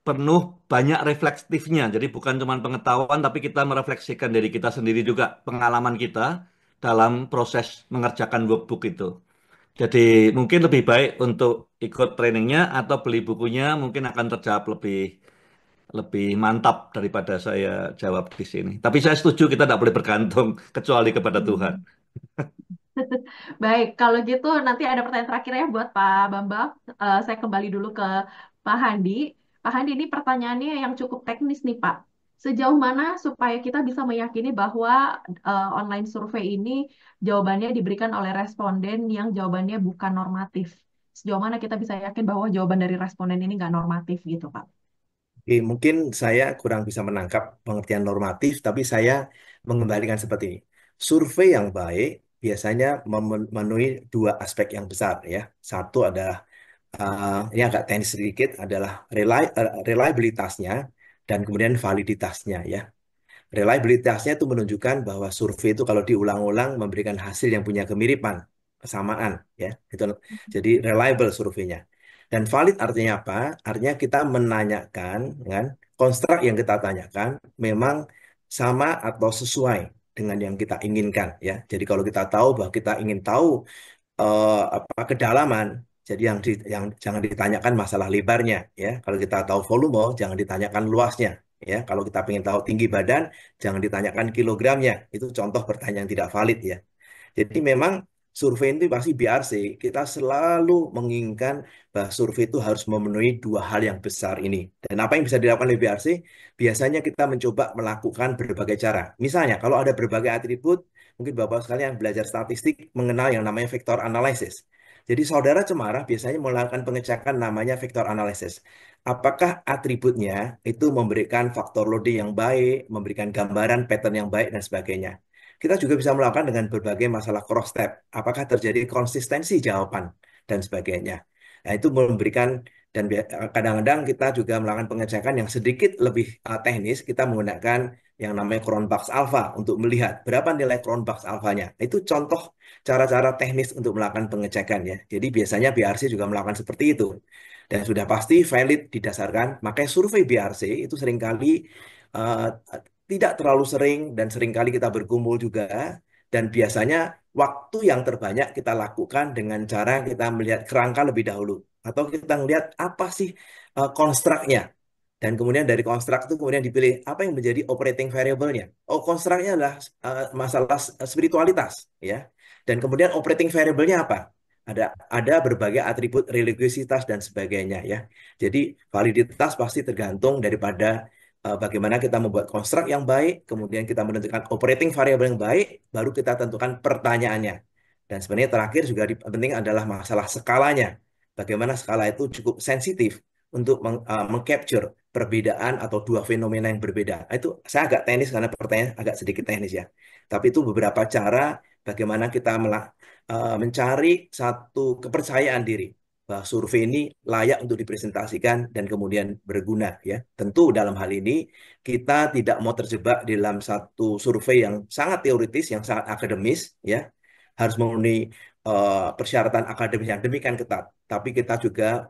penuh banyak reflektifnya. Jadi bukan cuma pengetahuan, tapi kita merefleksikan diri kita sendiri juga, pengalaman kita dalam proses mengerjakan workbook itu. Jadi mungkin lebih baik untuk ikut trainingnya atau beli bukunya, mungkin akan terjawab lebih lebih mantap daripada saya jawab di sini. Tapi saya setuju kita tidak boleh bergantung kecuali kepada Hmm. Tuhan. Baik, kalau gitu nanti ada pertanyaan terakhir ya buat Pak Bambang. Saya kembali dulu ke Pak Handi. Pak Handi, ini pertanyaannya yang cukup teknis nih Pak. Sejauh mana supaya kita bisa meyakini bahwa online survei ini jawabannya diberikan oleh responden yang jawabannya bukan normatif? Sejauh mana kita bisa yakin bahwa jawaban dari responden ini nggak normatif gitu Pak? Oke, mungkin saya kurang bisa menangkap pengertian normatif, tapi saya mengembalikan seperti ini. Survei yang baik biasanya memenuhi dua aspek yang besar ya. Satu adalah ini agak teknis sedikit adalah reliabilitasnya dan kemudian validitasnya ya. Reliabilitasnya itu menunjukkan bahwa survei itu kalau diulang-ulang memberikan hasil yang punya kemiripan, kesamaan, ya. Itu jadi reliable surveinya. Dan valid artinya apa? Artinya kita menanyakan, kan, konstruk yang kita tanyakan memang sama atau sesuai dengan yang kita inginkan, ya. Jadi kalau kita tahu bahwa kita ingin tahu apa kedalaman. Jadi yang jangan ditanyakan masalah lebarnya, ya. Kalau kita tahu volume, jangan ditanyakan luasnya, ya. Kalau kita ingin tahu tinggi badan, jangan ditanyakan kilogramnya. Itu contoh pertanyaan tidak valid, ya. Jadi memang survei itu pasti BRC. Kita selalu menginginkan bahwa survei itu harus memenuhi dua hal yang besar ini. Dan apa yang bisa dilakukan oleh BRC? Biasanya kita mencoba melakukan berbagai cara. Misalnya, kalau ada berbagai atribut, mungkin Bapak sekalian belajar statistik mengenal yang namanya vector analysis. Jadi saudara cemara biasanya melakukan pengecekan namanya vector analysis. Apakah atributnya itu memberikan faktor loading yang baik, memberikan gambaran pattern yang baik, dan sebagainya. Kita juga bisa melakukan dengan berbagai masalah cross step. Apakah terjadi konsistensi jawaban dan sebagainya. Nah, itu memberikan dan kadang-kadang kita juga melakukan pengecekan yang sedikit lebih teknis. Kita menggunakan yang namanya Cronbach's Alpha untuk melihat berapa nilai Cronbach's Alpha-nya. Itu contoh cara-cara teknis untuk melakukan pengecekan ya. Jadi biasanya BRC juga melakukan seperti itu. Dan sudah pasti valid didasarkan, makanya survei BRC itu seringkali uh, tidak terlalu sering dan seringkali kita bergumul juga. Dan biasanya waktu yang terbanyak kita lakukan dengan cara kita melihat kerangka lebih dahulu. Atau kita melihat apa sih konstruknya. Dan kemudian dari konstruk itu kemudian dipilih apa yang menjadi operating variable-nya. Oh, konstruknya adalah masalah spiritualitas, ya. Dan kemudian operating variable-nya apa? Ada berbagai atribut religiositas dan sebagainya, ya. Jadi validitas pasti tergantung daripada bagaimana kita membuat konstruk yang baik, kemudian kita menentukan operating variable yang baik, baru kita tentukan pertanyaannya. Dan sebenarnya terakhir juga penting adalah masalah skalanya. Bagaimana skala itu cukup sensitif untuk mengcapture perbedaan atau dua fenomena yang berbeda. Itu saya agak teknis karena pertanyaan agak sedikit teknis ya. Tapi itu beberapa cara bagaimana kita mencari satu kepercayaan diri bahwa survei ini layak untuk dipresentasikan dan kemudian berguna ya. Tentu dalam hal ini kita tidak mau terjebak di dalam satu survei yang sangat teoritis, yang sangat akademis ya. Harus memenuhi persyaratan akademis yang demikian ketat. Tapi kita juga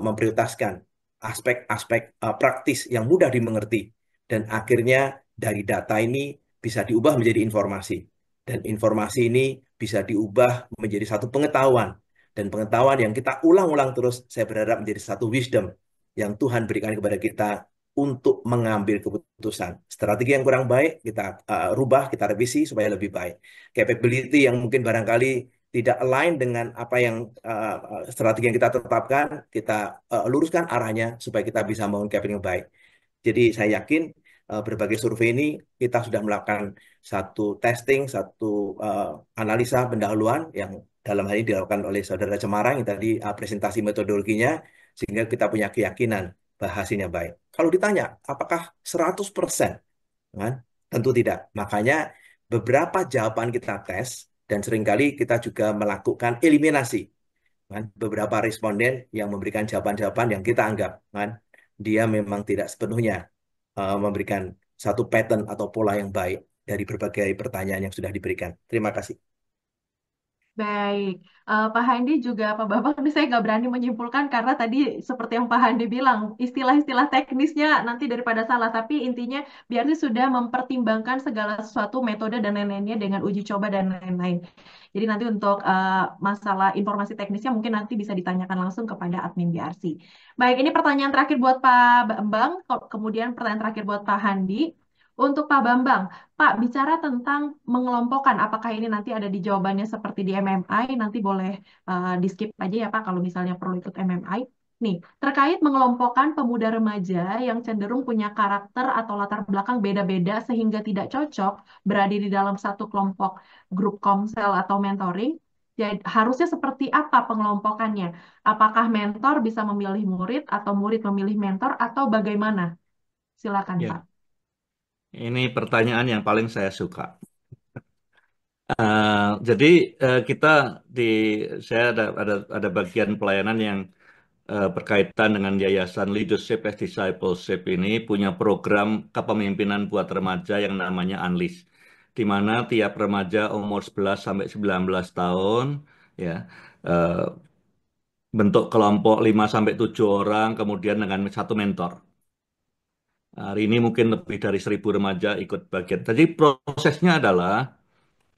memprioritaskan aspek-aspek praktis yang mudah dimengerti. Dan akhirnya dari data ini bisa diubah menjadi informasi. Dan informasi ini bisa diubah menjadi satu pengetahuan. Dan pengetahuan yang kita ulang-ulang terus, saya berharap menjadi satu wisdom yang Tuhan berikan kepada kita untuk mengambil keputusan. Strategi yang kurang baik, kita rubah, kita revisi supaya lebih baik. Capability yang mungkin barangkali tidak align dengan apa yang strategi yang kita tetapkan, kita luruskan arahnya supaya kita bisa membangun capital yang baik. Jadi saya yakin berbagai survei ini kita sudah melakukan satu testing, satu analisa pendahuluan yang dalam hal ini dilakukan oleh saudara Cemara yang tadi presentasi metodologinya sehingga kita punya keyakinan bahwa hasilnya baik. Kalau ditanya apakah 100%, kan? Tentu tidak. Makanya beberapa jawaban kita tes dan seringkali kita juga melakukan eliminasi, kan? Beberapa responden yang memberikan jawaban-jawaban yang kita anggap, kan, dia memang tidak sepenuhnya memberikan satu pattern atau pola yang baik dari berbagai pertanyaan yang sudah diberikan. Terima kasih. Baik, Pak Handi juga Pak Babak ini saya nggak berani menyimpulkan karena tadi seperti yang Pak Handi bilang istilah-istilah teknisnya nanti daripada salah tapi intinya biarnya sudah mempertimbangkan segala sesuatu metode dan lain-lainnya dengan uji coba dan lain-lain. Jadi nanti untuk masalah informasi teknisnya mungkin nanti bisa ditanyakan langsung kepada admin BRC. Baik, ini pertanyaan terakhir buat Pak Bambang, kemudian pertanyaan terakhir buat Pak Handi. Untuk Pak Bambang, Pak bicara tentang mengelompokkan, apakah ini nanti ada di jawabannya seperti di MMI, nanti boleh di skip aja ya Pak kalau misalnya perlu ikut MMI. Nih, terkait mengelompokkan pemuda remaja yang cenderung punya karakter atau latar belakang beda-beda sehingga tidak cocok berada di dalam satu kelompok grup komsel atau mentoring, jadi harusnya seperti apa pengelompokannya? Apakah mentor bisa memilih murid atau murid memilih mentor atau bagaimana? Silakan Pak. Ya, ini pertanyaan yang paling saya suka. Jadi kita di saya ada bagian pelayanan yang berkaitan dengan Yayasan Leadership as Discipleship ini punya program kepemimpinan buat remaja yang namanya Unleash, di mana tiap remaja umur 11 sampai 19 tahun ya eh, bentuk kelompok 5 sampai 7 orang kemudian dengan satu mentor. Hari ini mungkin lebih dari 1.000 remaja ikut bagian. Jadi prosesnya adalah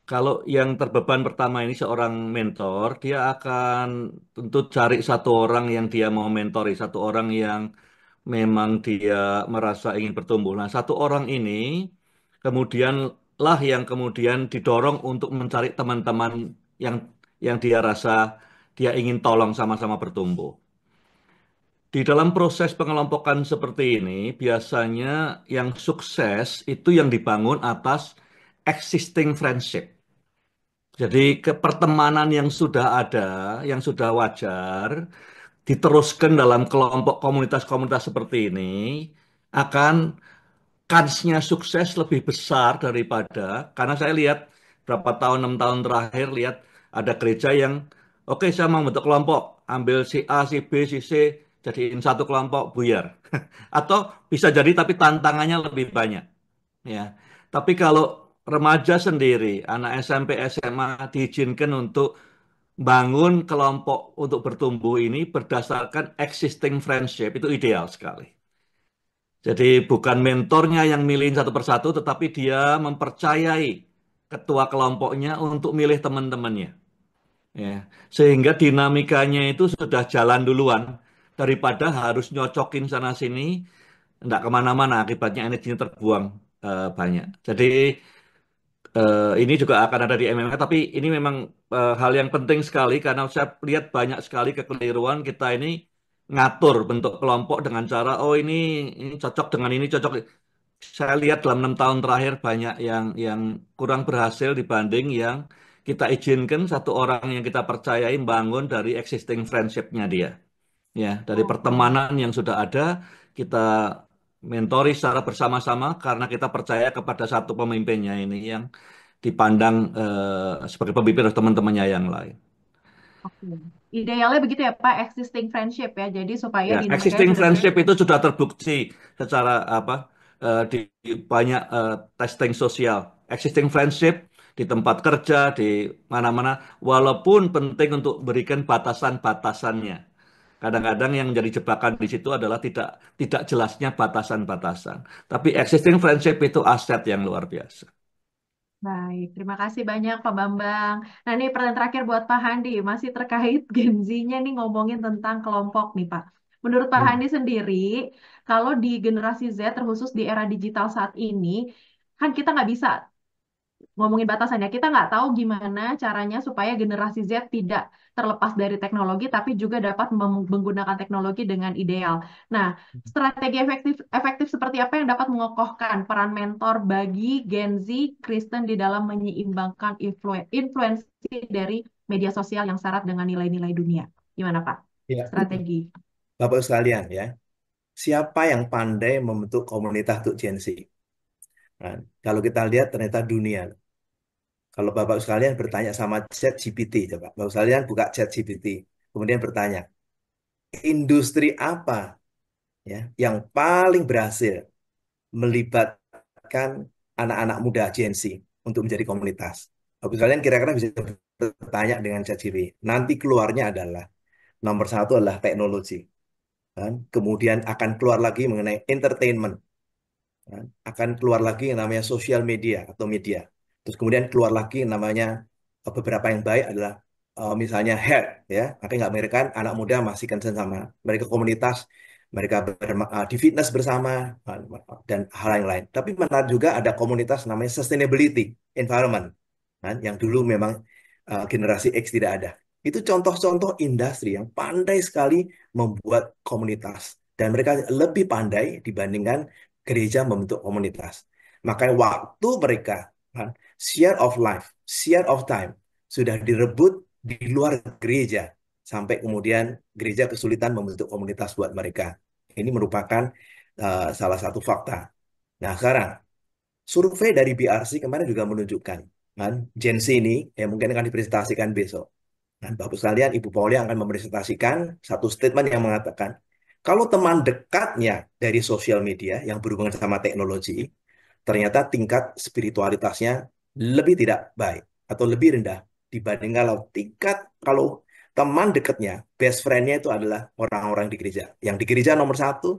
kalau yang terbeban pertama ini seorang mentor, dia akan tentu cari satu orang yang dia mau mentori, satu orang yang memang dia merasa ingin bertumbuh. Nah, satu orang ini kemudian lah yang kemudian didorong untuk mencari teman-teman yang dia rasa dia ingin tolong sama-sama bertumbuh. Di dalam proses pengelompokan seperti ini, biasanya yang sukses itu yang dibangun atas existing friendship. Jadi pertemanan yang sudah ada, yang sudah wajar, diteruskan dalam kelompok komunitas-komunitas seperti ini, akan kansnya sukses lebih besar daripada, karena saya lihat berapa tahun, 6 tahun terakhir, lihat ada gereja yang, oke saya mau bentuk kelompok, ambil si A, si B, si C, jadiin satu kelompok, buyar. Atau bisa jadi tapi tantangannya lebih banyak. Ya, tapi kalau remaja sendiri, anak SMP, SMA diizinkan untuk bangun kelompok untuk bertumbuh ini berdasarkan existing friendship itu ideal sekali. Jadi bukan mentornya yang milihin satu persatu, tetapi dia mempercayai ketua kelompoknya untuk milih teman-temannya. Ya, sehingga dinamikanya itu sudah jalan duluan daripada harus nyocokin sana sini, tidak kemana-mana akibatnya energinya terbuang banyak. Jadi ini juga akan ada di MMA, tapi ini memang hal yang penting sekali karena saya lihat banyak sekali kekeliruan kita ini ngatur bentuk kelompok dengan cara oh ini cocok dengan ini cocok. Saya lihat dalam 6 tahun terakhir banyak yang kurang berhasil dibanding yang kita izinkan satu orang yang kita percayai bangun dari existing friendship-nya dia. Ya, dari Oke. pertemanan yang sudah ada, kita mentori secara bersama-sama karena kita percaya kepada satu pemimpinnya ini yang dipandang sebagai pemimpin oleh teman-temannya yang lain. Oke. Idealnya begitu ya Pak, existing friendship ya. Jadi supaya Ya, dinamikanya existing benar-benar. friendship itu sudah terbukti secara apa di banyak testing sosial. Existing friendship di tempat kerja, di mana-mana, walaupun penting untuk berikan batasan-batasannya. Kadang-kadang yang menjadi jebakan di situ adalah tidak tidak jelasnya batasan-batasan. Tapi existing friendship itu aset yang luar biasa. Baik, terima kasih banyak Pak Bambang. Nah ini pertanyaan terakhir buat Pak Handi, masih terkait Gen Z-nya nih ngomongin tentang kelompok nih Pak. Menurut Pak Hmm. Handi sendiri, kalau di generasi Z, terkhusus di era digital saat ini, kan kita nggak bisa ngomongin batasannya, kita nggak tahu gimana caranya supaya generasi Z tidak terlepas dari teknologi, tapi juga dapat menggunakan teknologi dengan ideal. Nah, strategi efektif efektif seperti apa yang dapat mengokohkan peran mentor bagi Gen Z Kristen di dalam menyeimbangkan influensi dari media sosial yang syarat dengan nilai-nilai dunia? Gimana, Pak? Ya, Strategi. Bapak sekalian ya, siapa yang pandai membentuk komunitas untuk Gen Z? Nah, kalau kita lihat ternyata dunia. Kalau Bapak sekalian bertanya sama ChatGPT, coba Bapak sekalian buka ChatGPT, kemudian bertanya, industri apa ya yang paling berhasil melibatkan anak-anak muda Gen Z untuk menjadi komunitas? Bapak sekalian kira-kira bisa bertanya dengan ChatGPT. Nanti keluarnya adalah nomor satu adalah teknologi, kan? Kemudian akan keluar lagi mengenai entertainment, kan? Akan keluar lagi yang namanya sosial media atau media. Terus kemudian keluar lagi yang namanya beberapa yang baik adalah misalnya health ya. Maka nggak mereka anak muda masih concern sama mereka komunitas mereka di fitness bersama dan hal yang lain. Tapi menarik juga ada komunitas namanya sustainability environment, kan, yang dulu memang generasi X tidak ada. Itu contoh-contoh industri yang pandai sekali membuat komunitas dan mereka lebih pandai dibandingkan gereja membentuk komunitas. Makanya waktu mereka, kan, share of life, share of time sudah direbut di luar gereja sampai kemudian gereja kesulitan membentuk komunitas buat mereka. Ini merupakan salah satu fakta. Nah, sekarang survei dari BRC kemarin juga menunjukkan, kan, Gen Z ini yang mungkin akan dipresentasikan besok. Dan Bapak sekalian, Ibu Pauli akan mempresentasikan satu statement yang mengatakan, kalau teman dekatnya dari sosial media yang berhubungan sama teknologi, ternyata tingkat spiritualitasnya lebih tidak baik atau lebih rendah dibanding kalau teman dekatnya, best friend-nya itu adalah orang-orang di gereja. Yang di gereja nomor satu,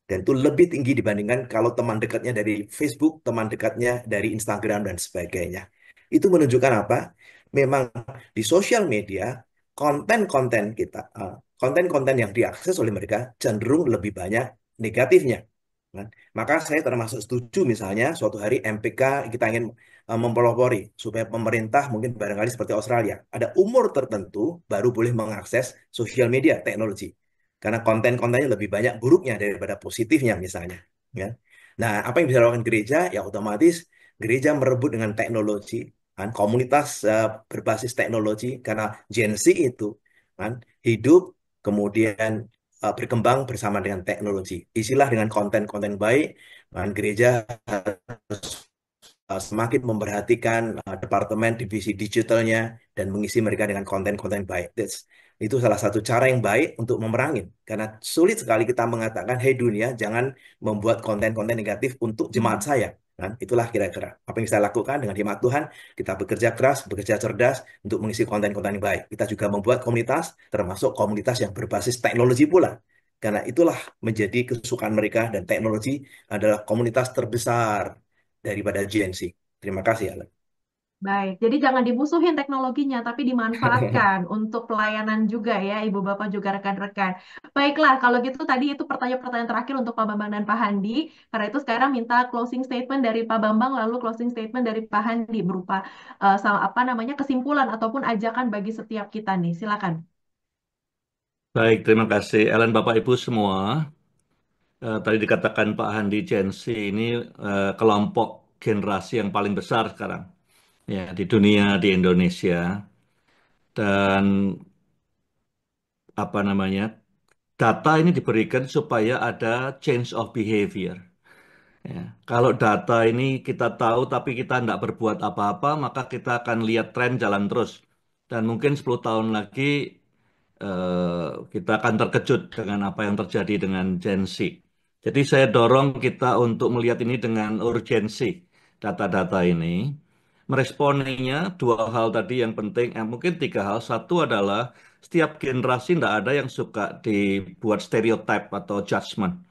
dan itu lebih tinggi dibandingkan kalau teman dekatnya dari Facebook, teman dekatnya dari Instagram, dan sebagainya. Itu menunjukkan apa? Memang di sosial media, konten-konten kita, konten-konten yang diakses oleh mereka cenderung lebih banyak negatifnya, kan? Maka saya termasuk setuju misalnya suatu hari MPK kita ingin mempelopori supaya pemerintah mungkin barangkali seperti Australia ada umur tertentu baru boleh mengakses sosial media teknologi karena konten-kontennya lebih banyak buruknya daripada positifnya misalnya, ya. Nah, apa yang bisa dilakukan gereja? Ya otomatis gereja merebut dengan teknologi, kan, komunitas berbasis teknologi karena Gen Z itu, kan, hidup kemudian berkembang bersama dengan teknologi. Isilah dengan konten-konten baik, kan, gereja semakin memperhatikan departemen divisi digitalnya dan mengisi mereka dengan konten-konten baik. Itu salah satu cara yang baik untuk memerangi. Karena sulit sekali kita mengatakan, hei dunia, jangan membuat konten-konten negatif untuk jemaat saya. Kan? Itulah kira-kira apa yang bisa lakukan dengan hikmat Tuhan. Kita bekerja keras, bekerja cerdas untuk mengisi konten-konten yang baik. Kita juga membuat komunitas, termasuk komunitas yang berbasis teknologi pula. Karena itulah menjadi kesukaan mereka dan teknologi adalah komunitas terbesar daripada Gen Z. Terima kasih, Alan. Baik, jadi jangan dimusuhin teknologinya, tapi dimanfaatkan untuk pelayanan juga ya, Ibu Bapak juga rekan-rekan. Baiklah, kalau gitu tadi itu pertanyaan-pertanyaan terakhir untuk Pak Bambang dan Pak Handi. Karena itu sekarang minta closing statement dari Pak Bambang, lalu closing statement dari Pak Handi berupa apa namanya kesimpulan ataupun ajakan bagi setiap kita nih. Silakan. Baik, terima kasih Ellen, Bapak Ibu semua. Tadi dikatakan Pak Handi, Gen Z ini kelompok generasi yang paling besar sekarang ya di dunia, di Indonesia. Dan apa namanya, data ini diberikan supaya ada change of behavior. Ya. Kalau data ini kita tahu tapi kita tidak berbuat apa-apa, maka kita akan lihat tren jalan terus. Dan mungkin 10 tahun lagi kita akan terkejut dengan apa yang terjadi dengan Gen Z. Jadi saya dorong kita untuk melihat ini dengan urgensi, data-data ini. Meresponinya dua hal tadi yang penting, mungkin tiga hal. Satu adalah setiap generasi tidak ada yang suka dibuat stereotype atau judgment.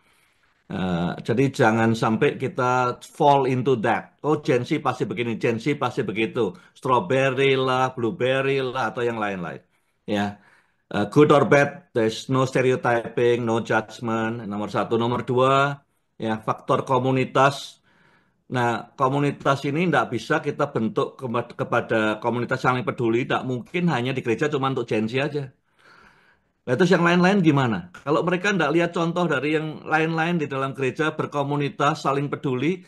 Jadi jangan sampai kita fall into that. Oh, Gen Z pasti begini, Gen Z pasti begitu. Strawberry lah, blueberry lah, atau yang lain-lain. Ya, good or bad, there's no stereotyping, no judgment. Nomor satu, nomor dua, ya faktor komunitas. Nah, komunitas ini tidak bisa kita bentuk kepada komunitas yang saling peduli. Tidak mungkin hanya di gereja cuma untuk Gen Z aja. Nah, terus yang lain-lain gimana? Kalau mereka tidak lihat contoh dari yang lain-lain di dalam gereja berkomunitas, saling peduli,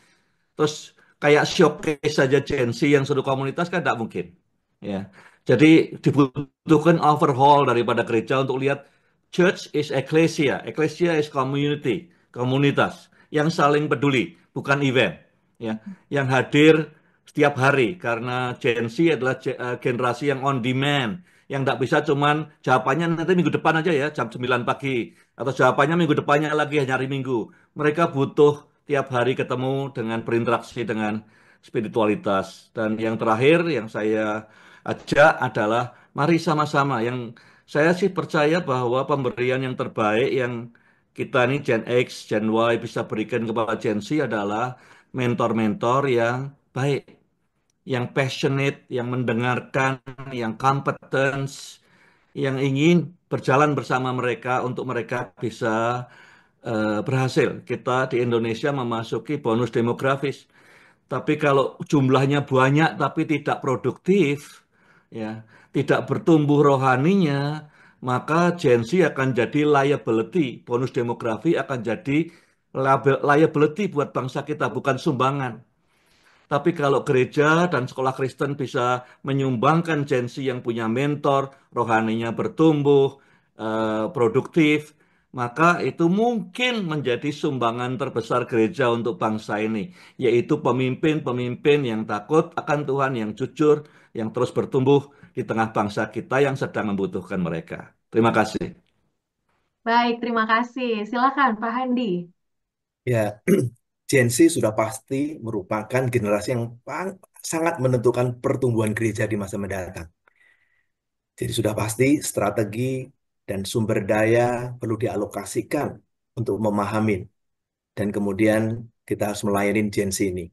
terus kayak showcase saja Gen Z yang suatu komunitas kan tidak mungkin. Ya, jadi dibutuhkan overhaul daripada gereja untuk lihat church is ecclesia, ecclesia is community, komunitas yang saling peduli, bukan event. Ya, yang hadir setiap hari karena Gen Z adalah generasi yang on demand, yang tidak bisa cuman jawabannya nanti minggu depan aja ya jam 9 pagi atau jawabannya minggu depannya lagi hanya hari Minggu. Mereka butuh tiap hari ketemu dengan berinteraksi dengan spiritualitas. Dan yang terakhir yang saya ajak adalah mari sama-sama. Yang saya sih percaya bahwa pemberian yang terbaik yang kita ini Gen X, Gen Y bisa berikan kepada Gen Z adalah mentor-mentor yang baik, yang passionate, yang mendengarkan, yang competence, yang ingin berjalan bersama mereka untuk mereka bisa berhasil. Kita di Indonesia memasuki bonus demografis. Tapi kalau jumlahnya banyak tapi tidak produktif, ya, tidak bertumbuh rohaninya, maka Gen Z akan jadi liability. Bonus demografi akan jadi liability buat bangsa kita, bukan sumbangan. Tapi kalau gereja dan sekolah Kristen bisa menyumbangkan Gen Z yang punya mentor, rohaninya bertumbuh, produktif, maka itu mungkin menjadi sumbangan terbesar gereja untuk bangsa ini, yaitu pemimpin-pemimpin yang takut akan Tuhan, yang jujur, yang terus bertumbuh di tengah bangsa kita yang sedang membutuhkan mereka. Terima kasih. Baik, terima kasih. Silakan Pak Handi. Ya, Gen Z sudah pasti merupakan generasi yang sangat menentukan pertumbuhan gereja di masa mendatang. Jadi sudah pasti strategi dan sumber daya perlu dialokasikan untuk memahami dan kemudian kita harus melayani Gen Z ini.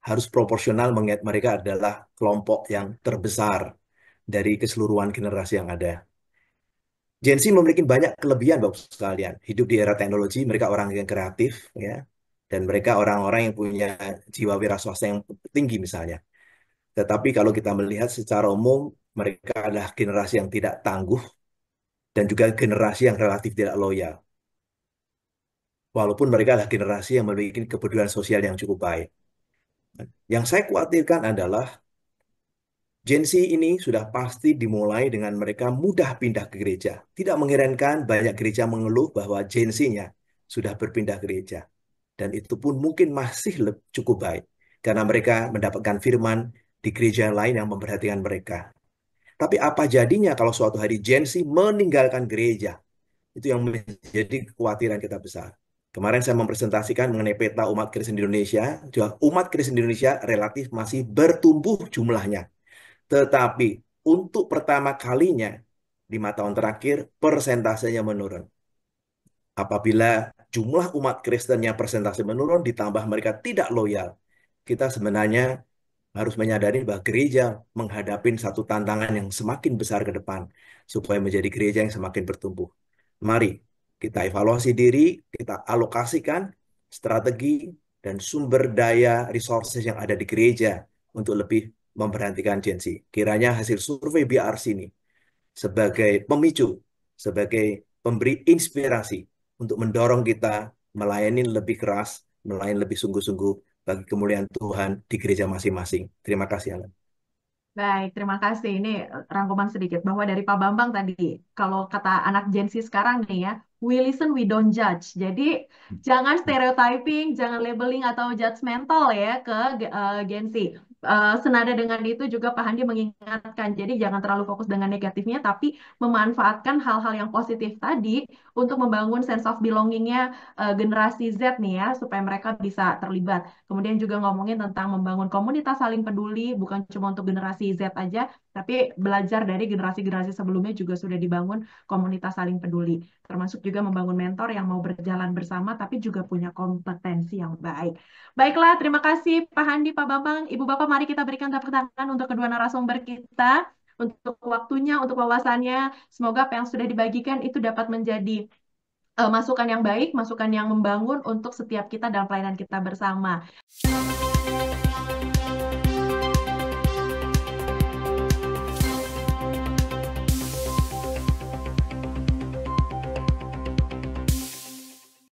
Harus proporsional mengingat mereka adalah kelompok yang terbesar dari keseluruhan generasi yang ada. Gen Z memiliki banyak kelebihan, Bapak sekalian. Hidup di era teknologi, mereka orang yang kreatif, ya, dan mereka orang-orang yang punya jiwa wira swasta yang tinggi misalnya. Tetapi kalau kita melihat secara umum, mereka adalah generasi yang tidak tangguh dan juga generasi yang relatif tidak loyal. Walaupun mereka adalah generasi yang memiliki kepedulian sosial yang cukup baik. Yang saya khawatirkan adalah Gen Z ini sudah pasti dimulai dengan mereka mudah pindah ke gereja. Tidak mengherankan banyak gereja mengeluh bahwa Gen Z-nya sudah berpindah gereja. Dan itu pun mungkin masih cukup baik. Karena mereka mendapatkan firman di gereja lain yang memperhatikan mereka. Tapi apa jadinya kalau suatu hari Gen Z meninggalkan gereja? Itu yang menjadi kekhawatiran kita besar. Kemarin saya mempresentasikan mengenai peta umat Kristen di Indonesia. Juga umat Kristen di Indonesia relatif masih bertumbuh jumlahnya. Tetapi untuk pertama kalinya 5 tahun terakhir persentasenya menurun. Apabila jumlah umat Kristennya persentase menurun ditambah mereka tidak loyal, kita sebenarnya harus menyadari bahwa gereja menghadapi satu tantangan yang semakin besar ke depan supaya menjadi gereja yang semakin bertumbuh. Mari kita evaluasi diri, kita alokasikan strategi dan sumber daya resources yang ada di gereja untuk lebih memperhatikan Gen Z. Kiranya hasil survei BRC ini sebagai pemicu, sebagai pemberi inspirasi untuk mendorong kita melayani lebih keras, melayani lebih sungguh-sungguh bagi kemuliaan Tuhan di gereja masing-masing. Terima kasih, Alan. Baik, terima kasih. Ini rangkuman sedikit bahwa dari Pak Bambang tadi, kalau kata anak Gen Z sekarang nih ya, we listen, we don't judge. Jadi jangan stereotyping, jangan labeling atau judgmental ya ke Gen Z. Senada dengan itu juga Pak Handi mengingatkan, jadi jangan terlalu fokus dengan negatifnya, tapi memanfaatkan hal-hal yang positif tadi untuk membangun sense of belongingnya generasi Z nih ya, supaya mereka bisa terlibat. Kemudian juga ngomongin tentang membangun komunitas saling peduli, bukan cuma untuk generasi Z aja, tapi belajar dari generasi-generasi sebelumnya juga sudah dibangun komunitas saling peduli. Termasuk juga membangun mentor yang mau berjalan bersama, tapi juga punya kompetensi yang baik. Baiklah, terima kasih Pak Handi, Pak Bambang, Ibu Bapak, mari kita berikan tepuk tangan untuk kedua narasumber kita, untuk waktunya, untuk wawasannya. Semoga apa yang sudah dibagikan itu dapat menjadi masukan yang baik, masukan yang membangun untuk setiap kita dalam pelayanan kita bersama.